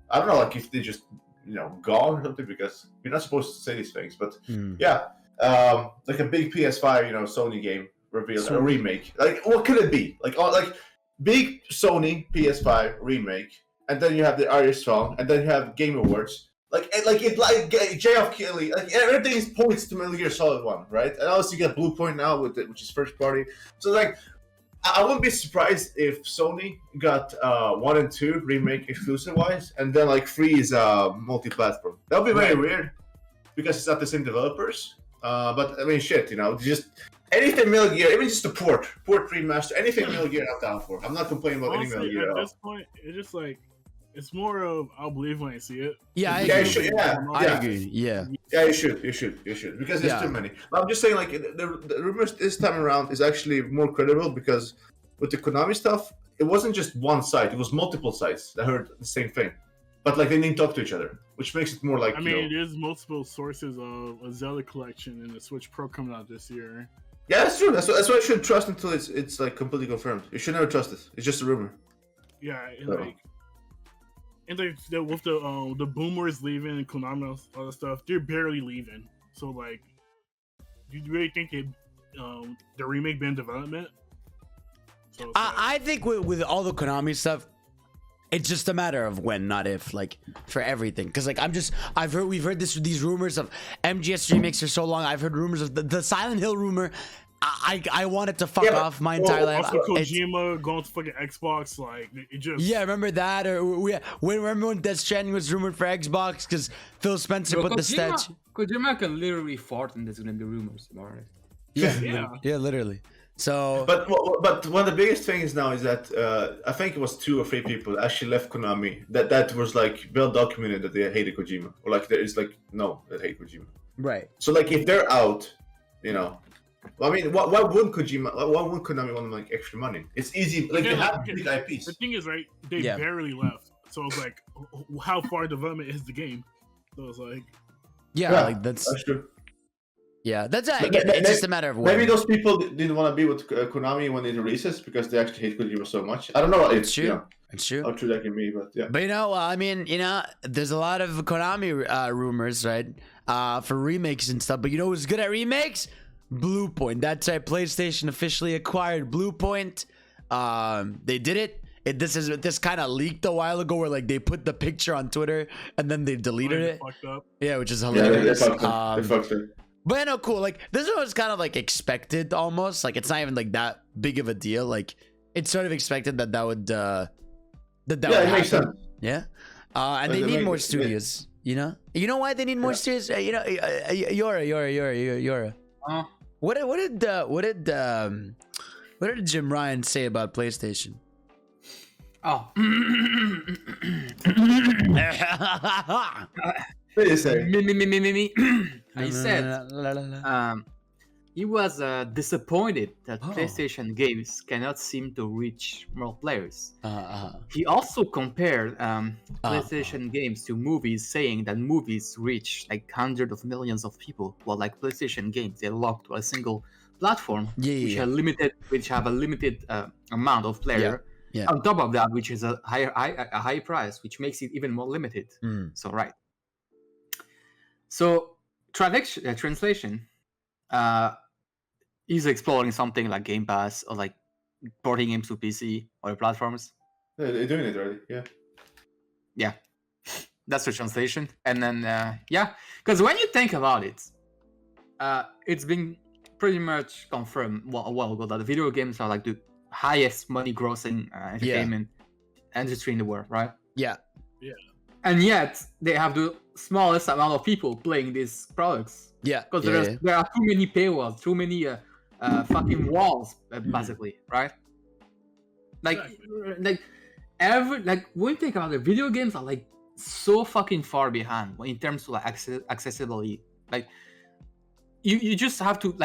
I don't know, like, if they just, gone or something, because you're not supposed to say these things. But yeah, like a big PS5, Sony game revealed, a remake. Like, what could it be? Like big Sony PS5 remake, and then you have the Irish song, and then you have Game Awards. Like JFK, like everything points to Metal Gear Solid 1, right? And also you get Blue Point now with it, which is first party. So like, I wouldn't be surprised if Sony got 1 and 2 remake exclusive wise, and then like 3 is multi-platform. That would be very weird because it's not the same developers. But I mean, shit, just anything Metal Gear, even just a port remaster, anything Metal Gear, I'm down for. I'm not complaining about Honestly, any Metal Gear at this point, it's just like, it's more of I'll believe when I see it. Yeah, I Yeah, agree. you should, yeah. I agree. Yeah. Yeah, you should, because there's too many. But I'm just saying, like, the rumors this time around is actually more credible because with the Konami stuff, it wasn't just one site; it was multiple sites that heard the same thing, but like they didn't talk to each other, which makes it more like. I mean, it is multiple sources of a Zelda collection and the Switch Pro coming out this year. Yeah, that's true. That's why I shouldn't trust until it's like completely confirmed. You should never trust it. It's just a rumor. Yeah, and with the boomers leaving and Konami and all that stuff, they're barely leaving. So like, do you really think the remake been in development? So I think with all the Konami stuff, it's just a matter of when, not if. Like for everything, because like we've heard these rumors of MGS remakes for so long. I've heard rumors of the Silent Hill rumor. I wanted to fuck off my entire life. Also Kojima going to fucking Xbox, like it just. Yeah, remember that? Or remember when Death Stranding was rumored for Xbox because Phil Spencer put the statue. Kojima can literally fart and there's gonna be rumors about it. Yeah, literally. So, but one of the biggest things now is that I think it was 2 or 3 people actually left Konami that was like well documented that they hated Kojima, or like there is like no that hate Kojima. Right. So like if they're out, I mean, why wouldn't Konami want to make extra money? It's easy. Like they have big IPs. The thing is, right? They barely left, so it's like, how far development is the game? So it's like, like that's true. Yeah, that's it's just a matter of when. Maybe those people didn't want to be with Konami when they releases because they actually hate Kojima so much. I don't know. It's true. It's true. How true that can be, but yeah. But I mean, there's a lot of Konami rumors, right? For remakes and stuff. But who's good at remakes? Blue Point. That's right. PlayStation officially acquired Blue Point. They did it. This kind of leaked a while ago, where like they put the picture on Twitter and then they deleted it. Fucked up. Yeah, which is hilarious. They fucked it. But cool. Like this was kind of like expected almost. Like it's not even like that big of a deal. Like it's sort of expected that would it happen. Makes sense. Yeah. And they need more studios. You know why they need more studios? Yora. What did Jim Ryan say about PlayStation? Oh. What did you say? Me. He said he was disappointed that PlayStation games cannot seem to reach more players. He also compared PlayStation games to movies, saying that movies reach like hundreds of millions of people, while like PlayStation games, they're locked to a single platform, which have a limited amount of player. Yeah. On top of that, which is a high price, which makes it even more limited. So right. So translation is exploring something like Game Pass or like porting games to PC or platforms. Yeah, they're doing it already. Yeah, that's the translation. And then because when you think about it, it's been pretty much confirmed a while ago that the video games are like the highest money grossing entertainment industry in the world, right? Yeah. And yet they have the smallest amount of people playing these products. Yeah. Because Yeah. there are too many paywalls, too many fucking walls, basically, right? Like, when you think about it, video games are like so fucking far behind in terms of like accessibility. Like, you just have to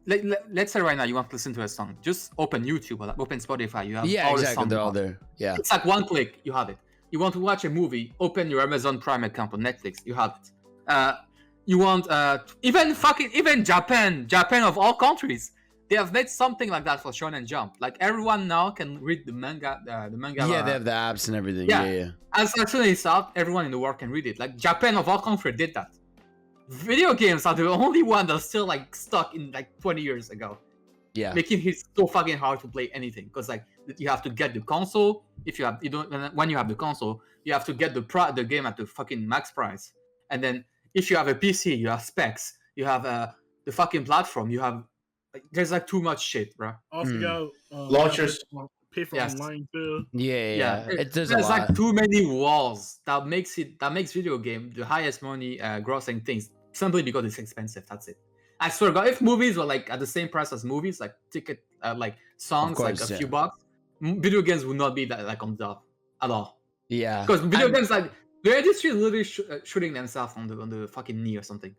let's say right now you want to listen to a song, just open YouTube or open Spotify. You have all the songs. They're all there. Yeah. It's like one click, you have it. You want to watch a movie, open your Amazon Prime account on Netflix, you have it. You want even Japan of all countries, they have made something like that for Shonen Jump. Like everyone now can read the manga. Yeah, they have the apps and everything. Yeah. Yeah. As soon as it's out, everyone in the world can read it. Like Japan of all countries did that. Video games are the only one that's still like stuck in like 20 years ago. Yeah. Making it so fucking hard to play anything because like you have to get the console. When you have the console, you have to get the game at the fucking max price. And then if you have a PC, you have specs. You have the fucking platform. You have there's like too much shit, bro. Also got launchers. Pay for online too. Yeah. There's like too many walls that makes video game the highest money grossing things simply because it's expensive. That's it. I swear to God, if movies were like at the same price as movies, like ticket, like songs, like a few bucks, video games would not be that like on top at all. Yeah. Because video games like the industry is literally shooting themselves on the fucking knee or something.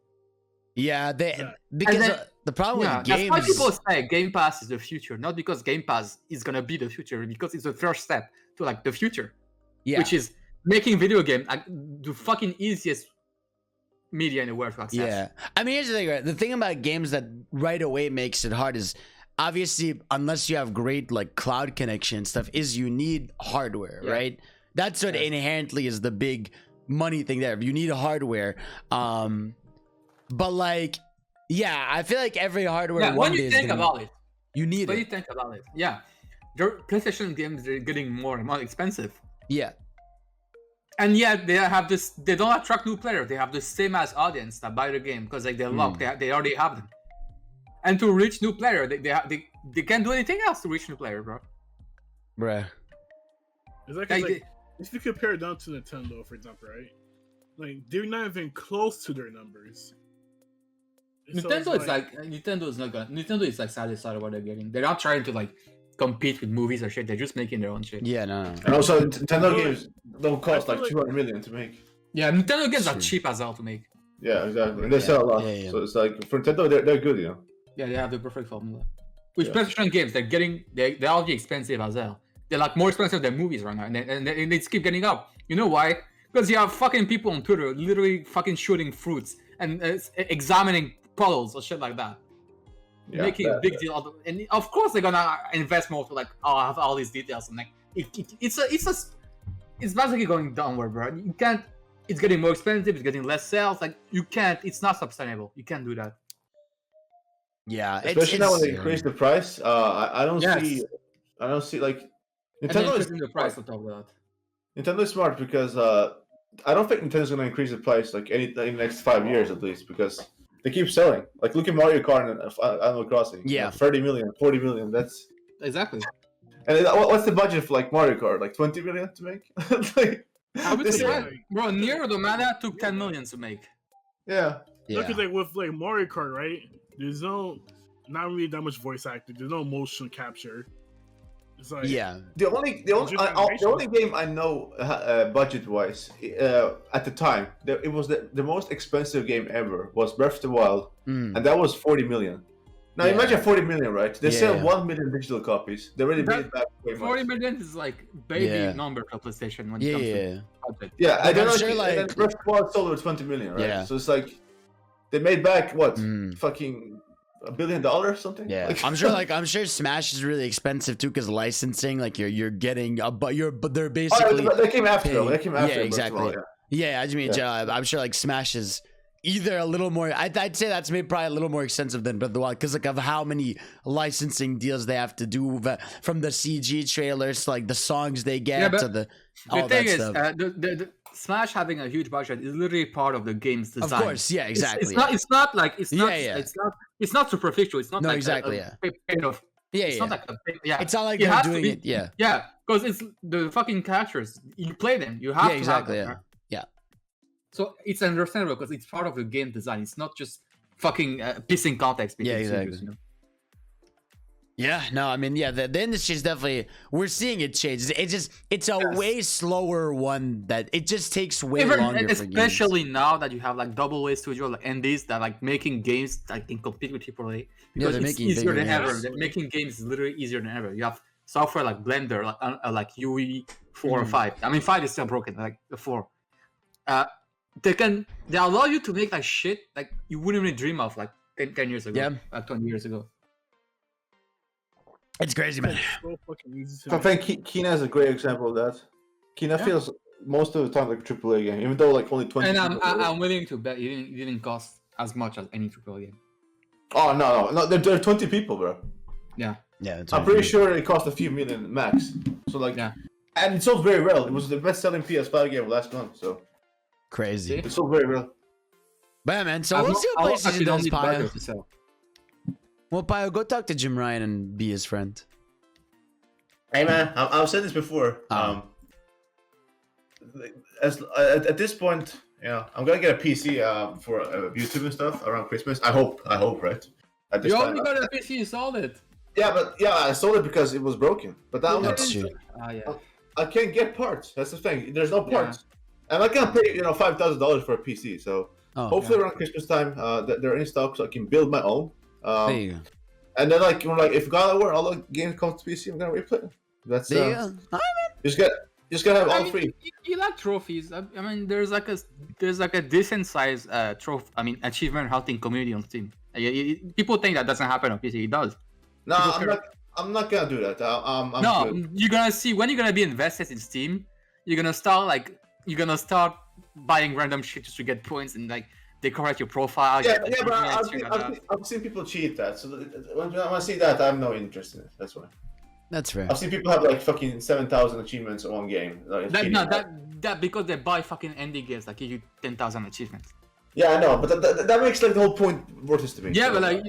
Yeah, because the problem with games. That's why people say Game Pass is the future, not because Game Pass is gonna be the future, because it's the first step to like the future, which is making video game like, the fucking easiest media in the world to access. Yeah, I mean, here's the thing, right? The thing about games that right away makes it hard is obviously unless you have great like cloud connection and stuff, is you need hardware, right? That's what inherently is the big money thing there. You need hardware. But like, yeah, I feel like every hardware. When you think about it, you need when it. you think about it, the PlayStation games are getting more and more expensive. Yeah. And yet they have this. They don't attract new players. They have the same as audience that buy the game because like they're locked. They already have them. And to reach new player, they can't do anything else to reach new player, bro. Bruh. It's like if you compare it down to Nintendo, for example, right? Like they're not even close to their numbers. Nintendo is like satisfied with what they're getting. They're not trying to like compete with movies or shit. They're just making their own shit. Yeah, no. And also, Nintendo games don't cost like 200 million to make. Yeah, Nintendo games are cheap as hell to make. Yeah, exactly. And they sell a lot. So it's like for Nintendo, they're good, you know. Yeah, they have the perfect formula. With PlayStation games, they're already expensive as hell. They're like more expensive than movies right now, and they keep getting up. You know why? Because you have fucking people on Twitter literally fucking shooting fruits and examining puddles or shit like that. Making a big deal of it. And of course they're gonna invest more to like, I have all these details and like it's basically going downward, bro. You can't. It's getting more expensive. It's getting less sales. Like you can't. It's not sustainable. You can't do that. Yeah, especially now when they increase the price. I don't see like Nintendo is the price on top of that. Nintendo is smart because I don't think Nintendo's gonna increase the price like in the next 5 years at least because they keep selling. Like look at Mario Kart and Animal Crossing. Yeah, 30 million, 40 million. That's exactly. And what's the budget for like Mario Kart? Like 20 million to make? Like, I would say, bro, Nier Automata took 10 million to make. Yeah. Look at like with like Mario Kart, right? There's not really that much voice acting. There's no motion capture. It's like the only game I know budget wise at the time it was the most expensive game ever was Breath of the Wild, and that was 40 million. Now imagine 40 million, right? They sell 1 million digital copies. They already made back way much. 40 million is like baby number for PlayStation when it comes to budget. Yeah, I don't know. Sure, like, and Breath of the Wild sold over 20 million, right? Yeah. So it's like they made back what fucking $1 billion or something. Yeah, like, I'm sure Smash is really expensive too because licensing, like you're getting but they're basically they came after them. They came after yeah, exactly. I just mean I'm sure like Smash is either a little more. I'd say that's maybe probably a little more expensive than Breath of the Wild because like of how many licensing deals they have to do from the CG trailers to like the songs they get to the thing is the Smash having a huge budget is literally part of the game's design. Of course, yeah, exactly. It's not superficial. It's not no, like exactly, it's not like it's not like they're doing it. Because it's the fucking characters. You play them. You have to exactly. have them, So it's understandable because it's part of the game design. It's not just fucking pissing context. Yeah, exactly. Studios, you know? Yeah, no, I mean, yeah, the industry is definitely, we're seeing it change. It's a way slower one that it just takes way longer. Especially now that you have like AA studio, like indies that like making games that can compete with AAA. Because it's easier than ever. Making games is literally easier than ever. You have software like Blender, like UE 4 or 5. I mean, 5 is still broken, like the 4. They allow you to make like shit like you wouldn't even dream of like 10 years ago, like 20 years ago. It's crazy, man. So fucking easy I think Kina is a great example of that. Kina feels most of the time like a AAA game, even though like only 20. And I'm willing to bet it didn't cost as much as any AAA game. Oh no! There are 20 people, bro. Yeah. I'm pretty sure it cost a few million max. So like, and it sold very well. It was the best-selling PS5 game last month. So crazy. It sold very well. But yeah, man. So we'll see what PlayStation does, Pio. Well, Pio, go talk to Jim Ryan and be his friend. Hey, man, I've said this before. At this point, I'm gonna get a PC for YouTube and stuff around Christmas. I hope, right? At this you time, only got a PC, you sold it. Yeah, I sold it because it was broken. But now I can't get parts. That's the thing. There's no parts. I'm not gonna pay $5,000 for a PC. So hopefully around Christmas time, they're in stock, so I can build my own. There you go. And then if God of War, all the games come to PC, I'm gonna replay them. That's just gotta have all three. You like trophies. I mean, there's like a decent size trophy. I mean, achievement hunting community on Steam. People think that doesn't happen on PC. It does. No, I'm not gonna do that. I'm good. You're gonna see when you're gonna be invested in Steam. You're gonna start buying random shit just to get points and like decorate your profile. But I've seen people cheat that. So when I see that, I have no interest in it. That's why. That's fair. I've seen people have like fucking 7,000 achievements in one game. That because they buy fucking indie games that give you 10,000 achievements. Yeah, I know, but that makes like the whole point worthless to me. Yeah, so, but like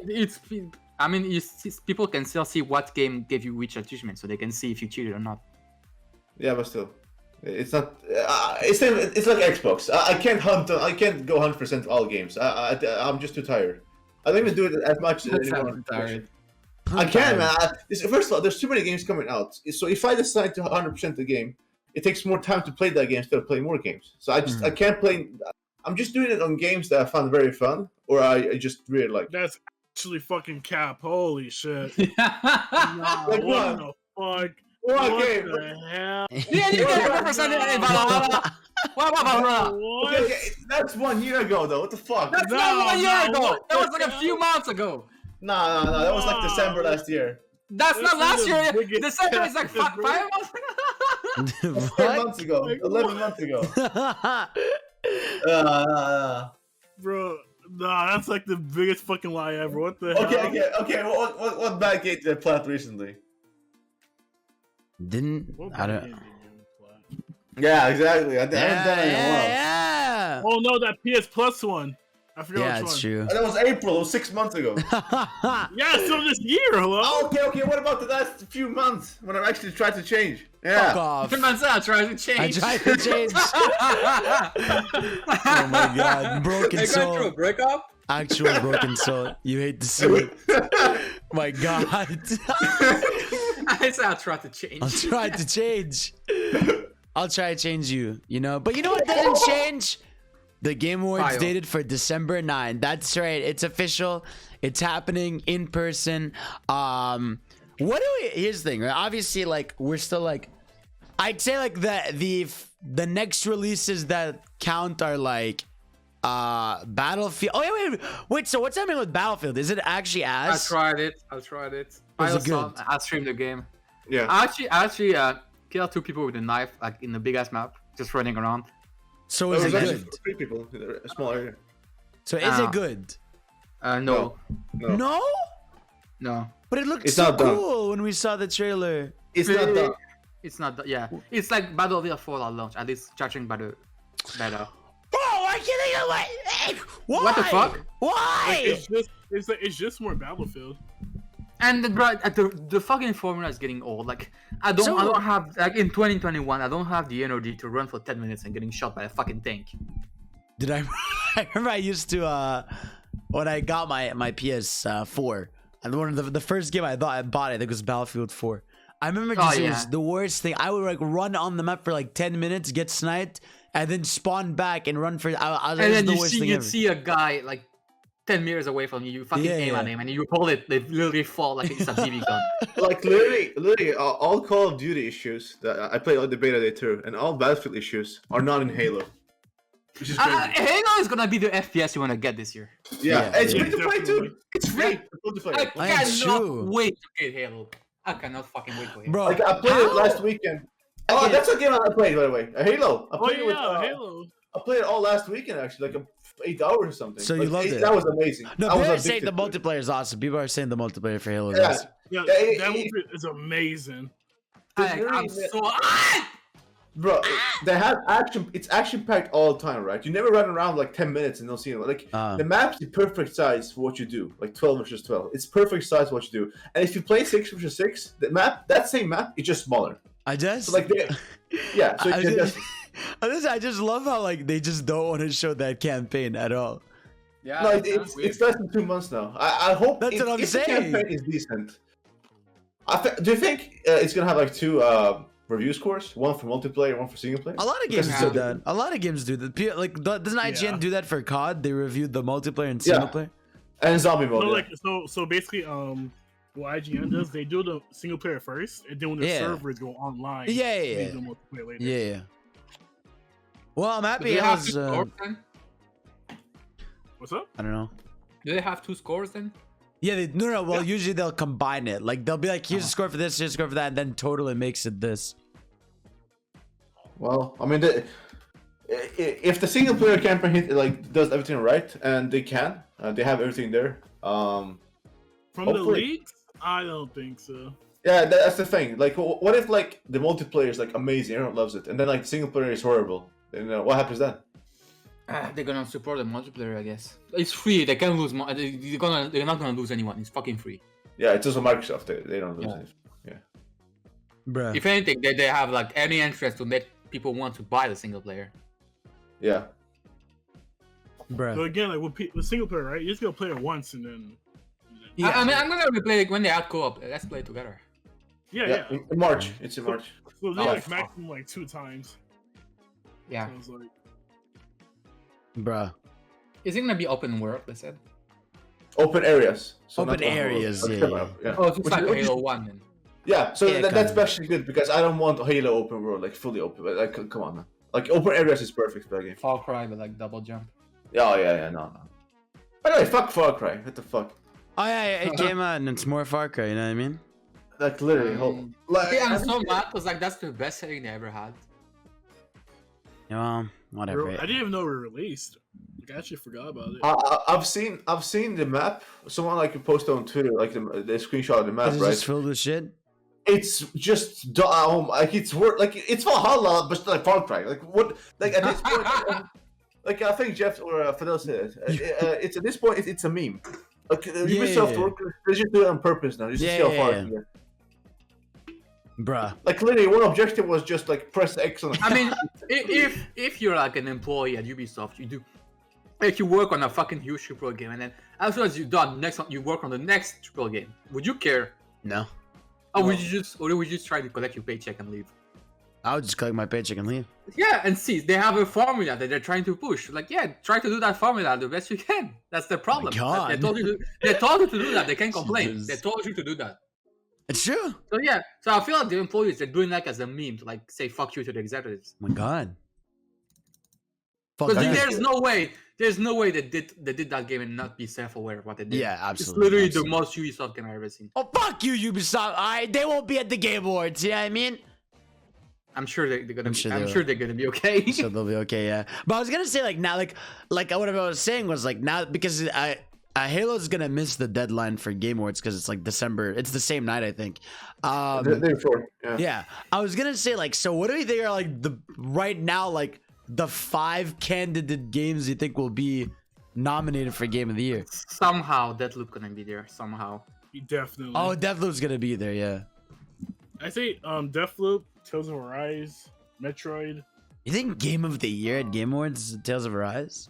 I mean, people can still see what game gave you which achievement, so they can see if you cheated or not. Yeah, but still, it's not. It's like Xbox. I can't hunt. I can't go 100% all games. I'm just too tired. I don't even do it as much anymore. I can, man. First of all, there's too many games coming out. So if I decide to 100% the game, it takes more time to play that game instead of playing more games. So I can't play. I'm just doing it on games that I found very fun, or I just really like. That's actually fucking cap. Holy shit. Like what the fuck? What game? The hell? Yeah, you can represent it. What? Okay, that's 1 year ago, though. What the fuck? That's not 1 year ago. That was like a few months ago. No. That was like December last year. That's not last year. December is like 5 months ago. 10 months ago. 11 months ago. Bro, nah, that's like the biggest fucking lie ever. What the hell? Okay. What bad game did I plat recently? I don't. Yeah, exactly. I haven't done it in a while. Yeah. Oh no, that PS Plus one. I forgot which one. Yeah, it's true. That was April. It was 6 months ago. Yeah, still this year. Hello. Okay. What about the last few months when I actually tried to change? Yeah. Fuck off. 2 months out, trying to change. I tried to change. Oh my god, broken soul. Going through a breakup? Actual broken soul. You hate to see it. My god. I said I'll try to change. I'll try to change. I'll try to change you, But you know what doesn't change? The Game Awards dated for December 9. That's right. It's official. It's happening in person. Here's the thing, right? Obviously, like, we're still like, I'd say like the next releases that count are like Battlefield. Oh yeah, wait. So what's happening with Battlefield? Is it actually as? I tried it. Was it good? I streamed the game. Yeah. I actually killed 2 people with a knife, like in the big ass map, just running around. So is it good? 3 people in a small area. So is it good? No. No? But it looked It's so not done. cool when we saw the trailer. It's not done. It's not done. Yeah. It's like Battlefield 4 at launch, at least judging by the beta. Bro, I can't think of why? What the fuck? Why? It's just more Battlefield. And the fucking formula is getting old. Like I don't have, like, in 2021, I don't have the energy to run for 10 minutes and getting shot by a fucking tank. Did I? I remember I used to when I got my PS4. And one of the first game I bought, I think, was Battlefield 4. I remember just, it was the worst thing. I would like run on the map for like 10 minutes, get sniped, and then spawn back and run for. I was And then the worst thing you'd ever. see a guy like 10 meters away from you. You fucking aim at him, and you hold it. They literally fall like it's a BB gun. Like literally, all Call of Duty issues that I played on the beta day too, and all Battlefield issues are not in Halo. Which is crazy. Halo is gonna be the FPS you wanna get this year. Yeah, it's free to play too. It's free to play. I cannot wait to get Halo. I cannot fucking wait for Halo. Bro, Like I played it last weekend. Oh, that's a game I played, by the way. Halo. I Oh played it with, yeah, Halo. I played it all last weekend actually, like 8 hours or something. So you like, loved it? That was amazing. no, I people was are saying the addicted to multiplayer is awesome. People are saying the multiplayer for Halo is Yeah. awesome. Yeah, Yeah, that movie is amazing. I'm so. Bro, they have action. It's action packed all the time, right? You never run around like 10 minutes and don't see it. Like the map's the perfect size for what you do. Like 12 versus 12. It's perfect size for what you do. And if you play 6 versus 6, that same map is just smaller. I just So like, yeah. So I just love how like they just don't want to show that campaign at all. Yeah, no, it's less than 2 months now. I hope That's what I'm if saying. the campaign is decent. Do you think it's gonna have like 2 review scores? One for multiplayer, one for single player? A lot of games do that. A lot of games do that. Like, doesn't IGN do that for COD? They reviewed the multiplayer and single player. And zombie mode. So like, so basically, what IGN does, they do the single player first, and then when the servers go online, they do multiplayer later. Yeah. Well, I'm happy. Do they have 2 scores then? What's up? I don't know. Do they have 2 scores then? Yeah, no. Well, usually they'll combine it. Like they'll be like, here's a score for this, here's a score for that, and then totally makes it this. Well, I mean, if the single player campaign does everything right, and they can, they have everything there. From the leaks, I don't think so. Yeah, that's the thing. Like, what if like the multiplayer is like amazing, everyone loves it, and then like the single player is horrible? Then what happens then? They're gonna support the multiplayer, I guess. It's free. They can't lose. They're not gonna lose anyone. It's fucking free. Yeah, it's also Microsoft. They don't lose anything. Yeah. Bruh. If anything, they have like any interest to make people want to buy the single player. Yeah. Bruh. But again, like with single player, right? You just gonna play it once and then. Yeah. I mean, I'm gonna replay it when they add co-op. Let's play it together. Yeah. In March. It's in March. So they like maximum like 2 times. Yeah. So it's like. Bruh. Is it gonna be open world? They said. Open areas. So Open areas, yeah. Oh, it's like Halo 1 then. Yeah, so Yeah, that's especially good because I don't want Halo open world, like fully open. Like, come on, man. Like open areas is perfect for that game. Far Cry, but like double jump. Yeah, no. By the way, fuck Far Cry. What the fuck? Oh yeah, it came out and it's more Far Cry. You know what I mean? Like literally, like Yeah, I'm so mad because like that's the best setting they ever had. Yeah, whatever. I didn't even know it was released. Like, I actually forgot about it. I've seen the map. Someone like posted on Twitter, like the screenshot of the map, Is it right? just filled with shit? It's just like it's Valhalla, but like Far Cry. Like what? Like at this point, like I think Jeff or Fidel said, it's at this point it's a meme. Like Ubisoft workers, they just do it on purpose now, just to see how far it can get. Bruh. Like literally, one objective was just like press X on. I mean, if you're like an employee at Ubisoft, you do. If you work on a fucking huge AAA game and then as soon as you're done, next one you work on the next AAA game, would you care? No. Or would you just try to collect your paycheck and leave? I would just collect my paycheck and leave. Yeah, and see, they have a formula that they're trying to push. Like, yeah, try to do that formula the best you can. That's the problem. God. They told you to do that. They can't complain. Jesus. They told you to do that. It's true. So yeah, so I feel like the employees they're doing that as a meme to like say fuck you to the executives. Oh my God. Fuck Because that. there's no way they did that game and not be self-aware of what they did. Yeah, absolutely. It's literally absolutely. the most Ubisoft game I've ever seen. Oh, fuck you, Ubisoft. Alright, they won't be at the Game Awards, you know what I mean? I'm sure they're gonna. I'm sure they're gonna be okay. So they'll be okay, yeah. But I was gonna say, like, now, like what I was saying was, like, now, because Halo's gonna miss the deadline for Game Awards because it's, like, December. It's the same night, I think. Yeah. I was gonna say, like, so what do you think are, like, right now, like, the 5 candidate games you think will be nominated for Game of the Year? Somehow Deathloop gonna be there. Somehow. Definitely. Oh, Deathloop's gonna be there, yeah. I say Deathloop, Tales of Arise, Metroid, You think Game of the Year at Game Awards is Tales of Arise?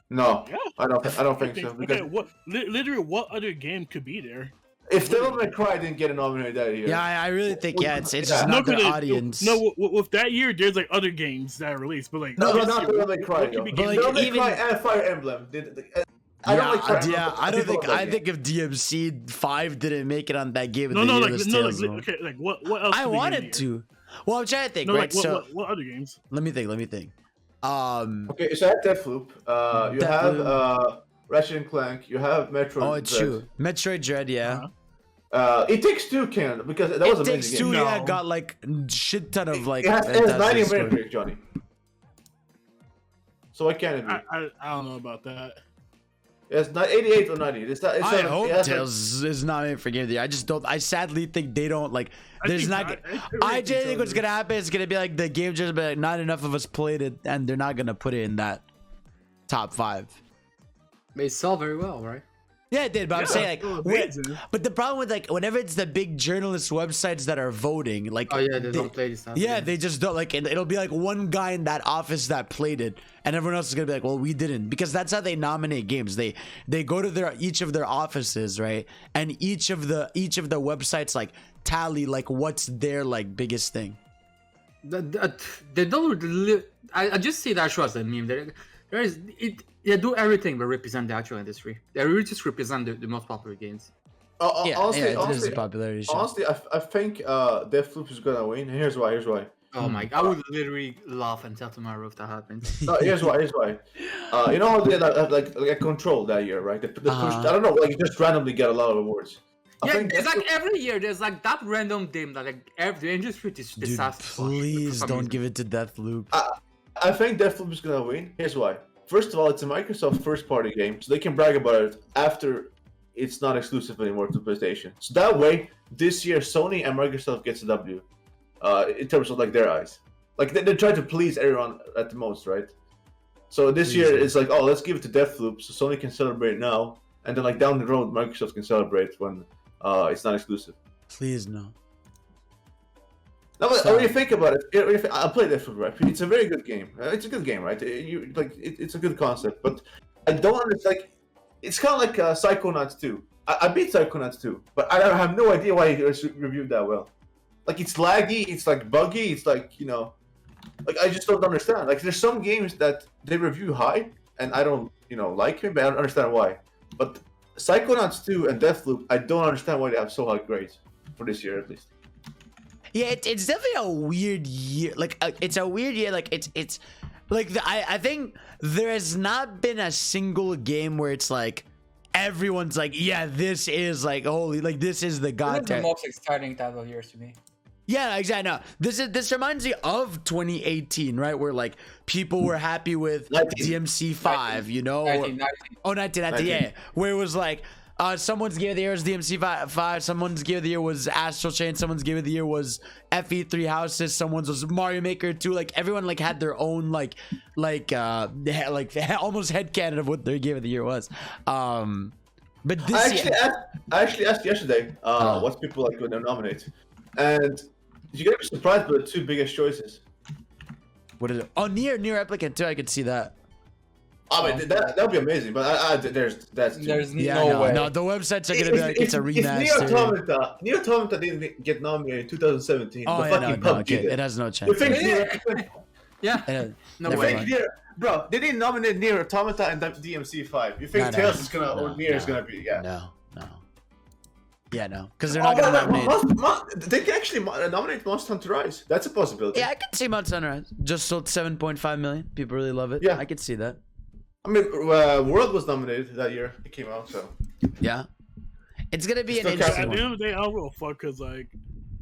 No, Yeah. I don't think so. Because Okay, literally what other game could be there? if Devil May Cry didn't get nominated that year, Yeah, I really think it's Yeah. just not their because audience. No, with that year, there's like other games that are released, but like no, this not year, Devil May Cry. what could be Though. But, like, Devil May even- Cry and Fire Emblem. I don't like Fire Emblem. yeah, I don't think. People I like think if DMC 5 didn't make it on that Game of No, the no, Year, like it was no, Tales like of- okay, like what else? I could be wanted in to. Well, I'm trying to think, No, right? like So what other games? let me think. Okay, so I have Deathloop. You have Ratchet and Clank. You have Metroid. Oh, it's true. Metroid Dread, yeah. It Takes Two can because that was It an Takes amazing Two, game. No. yeah, got like shit ton of like. It has 90 fantastic story. Metacritic, Johnny. So why can't it be? I don't know about that. It's not 88 or 90. I hope it has, Tales is not made for Game of the Year. I just don't. I sadly think they don't like. There's think not. not. I I really just think so, what's dude. gonna happen is gonna be like the game just be like not enough of us played it, and they're not gonna put it in that top 5. They sell very well, right? Yeah, it did, but I'm saying like, oh, when- amazing. but the problem with like whenever it's the big journalist websites that are voting, like Oh yeah, they don't play this stuff. yeah, they just don't like. It'll be like one guy in that office that played it, and everyone else is gonna be like, "Well, we didn't," because that's how they nominate games. They go to each of their offices, right, and each of the websites like tally like what's their like biggest thing. They don't really. I just see that show as a meme. There is it. They do everything but represent the actual industry. They really just represent the most popular games. Yeah, honestly, it is a popularity show. honestly, I think Deathloop is gonna win. Here's why. Oh my! I would literally laugh until tomorrow if that happens. No, here's why. You know how they had like a control that year, right? They pushed, I don't know, like just randomly get a lot of awards. I Yeah, think it's like every year there's like that random game that like the industry is Dude, disaster. please don't give it to Deathloop. I think Deathloop is gonna win. Here's why. First of all, it's a Microsoft first-party game, so they can brag about it after it's not exclusive anymore to PlayStation. So that way, this year Sony and Microsoft gets a W, in terms of like their eyes. Like they try to please everyone at the most, right? So this year it's like, oh, let's give it to Deathloop so Sony can celebrate now, and then like down the road, Microsoft can celebrate when it's not exclusive. Please no. No, but when you think about it, I'll play Deathloop, right? It's a very good game. It's a good game, right? It's a good concept, but I don't understand. Like, it's kind of like Psychonauts 2. I beat Psychonauts 2, but I have no idea why it was reviewed that well. Like, it's laggy, it's like buggy, it's like, you know, like I just don't understand. Like, there's some games that they review high, and I don't, you know, like them, but I don't understand why. But Psychonauts 2 and Deathloop, I don't understand why they have so high grades for this year at least. Yeah, it's definitely a weird year. Like it's a weird year. Like it's like I think there has not been a single game where it's like everyone's like, yeah, this is like holy, like this is the god. This is the most exciting type of years to me. Yeah, exactly. No, this reminds me of 2018, right? Where like people were happy with 19. DMC 5, you know? 1990, yeah. Where it was like. Someone's game of the year was DMC 5. Someone's game of the year was Astral Chain. Someone's game of the year was FE3 Houses. Someone's was Mario Maker 2. Like everyone like had their own like almost headcanon of what their game of the year was. But this I actually asked yesterday what people like when they nominate, and you get surprised by the two biggest choices. what is it? Oh, Nier Replicant 2. I could see that. I mean, that would be amazing, but that's Yeah, no way. no, the websites are gonna be like it's a If remaster. Nier Automata didn't get nominated in 2017. Oh the yeah, fucking no, PUBG okay. did. It has no You chance. think Nier, Yeah. No No you way. think Nier, bro? They didn't nominate Nier Automata and DMC 5. You think No, Tales is gonna no, or Nier is no, gonna be? Yeah. No. Yeah, no, because they're not gonna nominate. They can actually nominate Monster Hunter Rise. That's a possibility. Yeah, I could see Monster Hunter Rise. Just sold 7.5 million. People really love it. Yeah. I could see that. I mean, World was nominated that year. It came out, so. Yeah. It's gonna be an Still interesting At the one. end of the day, I don't give a fuck because like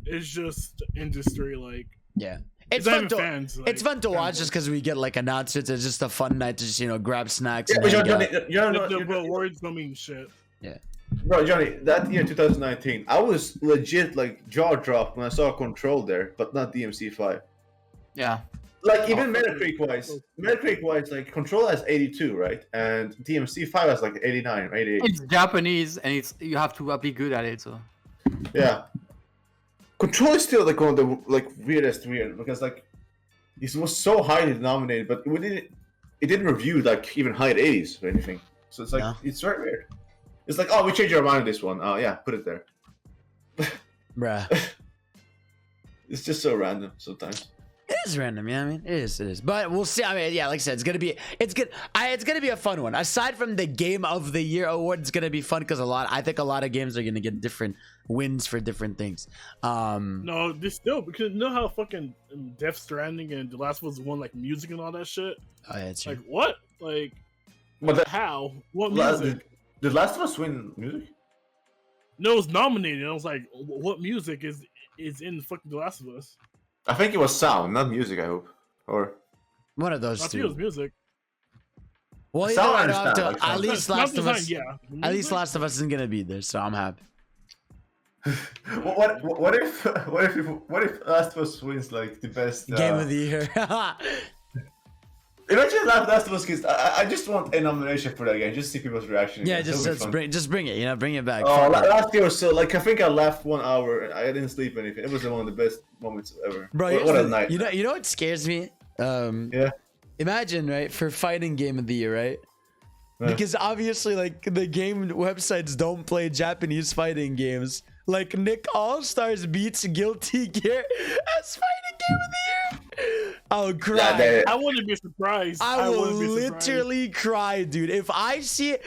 it's just industry. Like Yeah. It's not fun even to fans, like, it's fun to watch fanboys. just because we get like announcements. It's just a fun night to just grab snacks. Yeah, and but hang out. the awards don't mean shit. Bro, Johnny, that year 2019, I was legit like jaw dropped when I saw Control there, but not DMC 5. Yeah. Like even Metacritic wise, like Control has 82, right? And DMC 5 has like 89 or 88. It's Japanese and you have to be good at it. So Yeah. Control is still like one of the like weirdest weird because like It was so highly nominated, but it didn't review like even high 80s or anything. So it's like it's very weird. It's like, oh, we changed our mind on this one. Oh yeah, put it there. Bruh. It's just so random sometimes. It is random, yeah. I mean, it is. But we'll see. I mean, yeah, like I said, it's gonna be a fun one. Aside from the Game of the Year award, it's gonna be fun because I think a lot of games are gonna get different wins for different things. No, this still because you know how fucking Death Stranding and The Last of Us won like music and all that shit. Oh yeah, it's true. Like what? Like how? What music? Did Last of Us win music? No, it was nominated. I was like, what music is in fucking The Last of Us? I think it was sound, not music. I hope, or one of those I think two. it was music. Well, Sound, at least Last of Us. Yeah. At least Last of Us isn't gonna be there, so I'm happy. what if Last of Us wins like the best Game of the Year? Imagine Last of Us kids. I just want a nomination for that game. Just see people's reaction. Yeah, just bring it. You know, bring it back. Oh, last year was so like I think I laughed 1 hour. And I didn't sleep or anything. It was one of the best moments ever. Bro, what a night. You know what scares me? Yeah. Imagine, right, for fighting Game of the Year, right? Because obviously, like the game websites don't play Japanese fighting games. Like Nick All Stars beats Guilty Gear as fighting Game of the Year. I'll cry. I wouldn't be surprised. I will literally cry, dude. If I see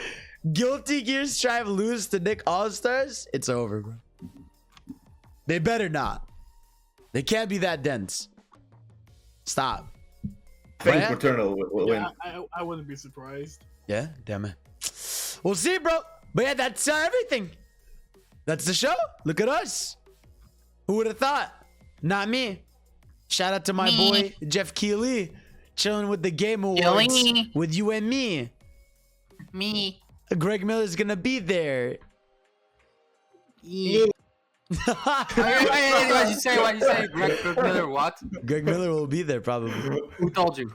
Guilty Gear Strive lose to Nick All Stars, it's over, bro. They better not. They can't be that dense. Stop. I think Eternal will win. I wouldn't be surprised. Yeah, damn it. We'll see, bro. But yeah, that's everything. That's the show. Look at us. Who would have thought? Not me. Shout out to my boy Jeff Keighley, chilling with the Game Awards with you and me. Greg Miller's gonna be there. What'd you say? Greg Miller what? Greg Miller will be there probably. Who told you?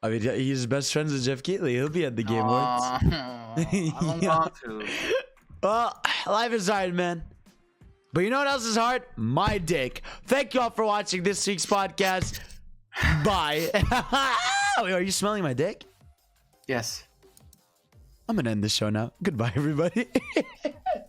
I mean, he's best friends with Jeff Keighley. He'll be at the Game Awards. I don't want to. Well, life is hard, man. But you know what else is hard? My dick. Thank you all for watching this week's podcast. Bye. Wait, are you smelling my dick? Yes. I'm gonna end the show now. Goodbye, everybody.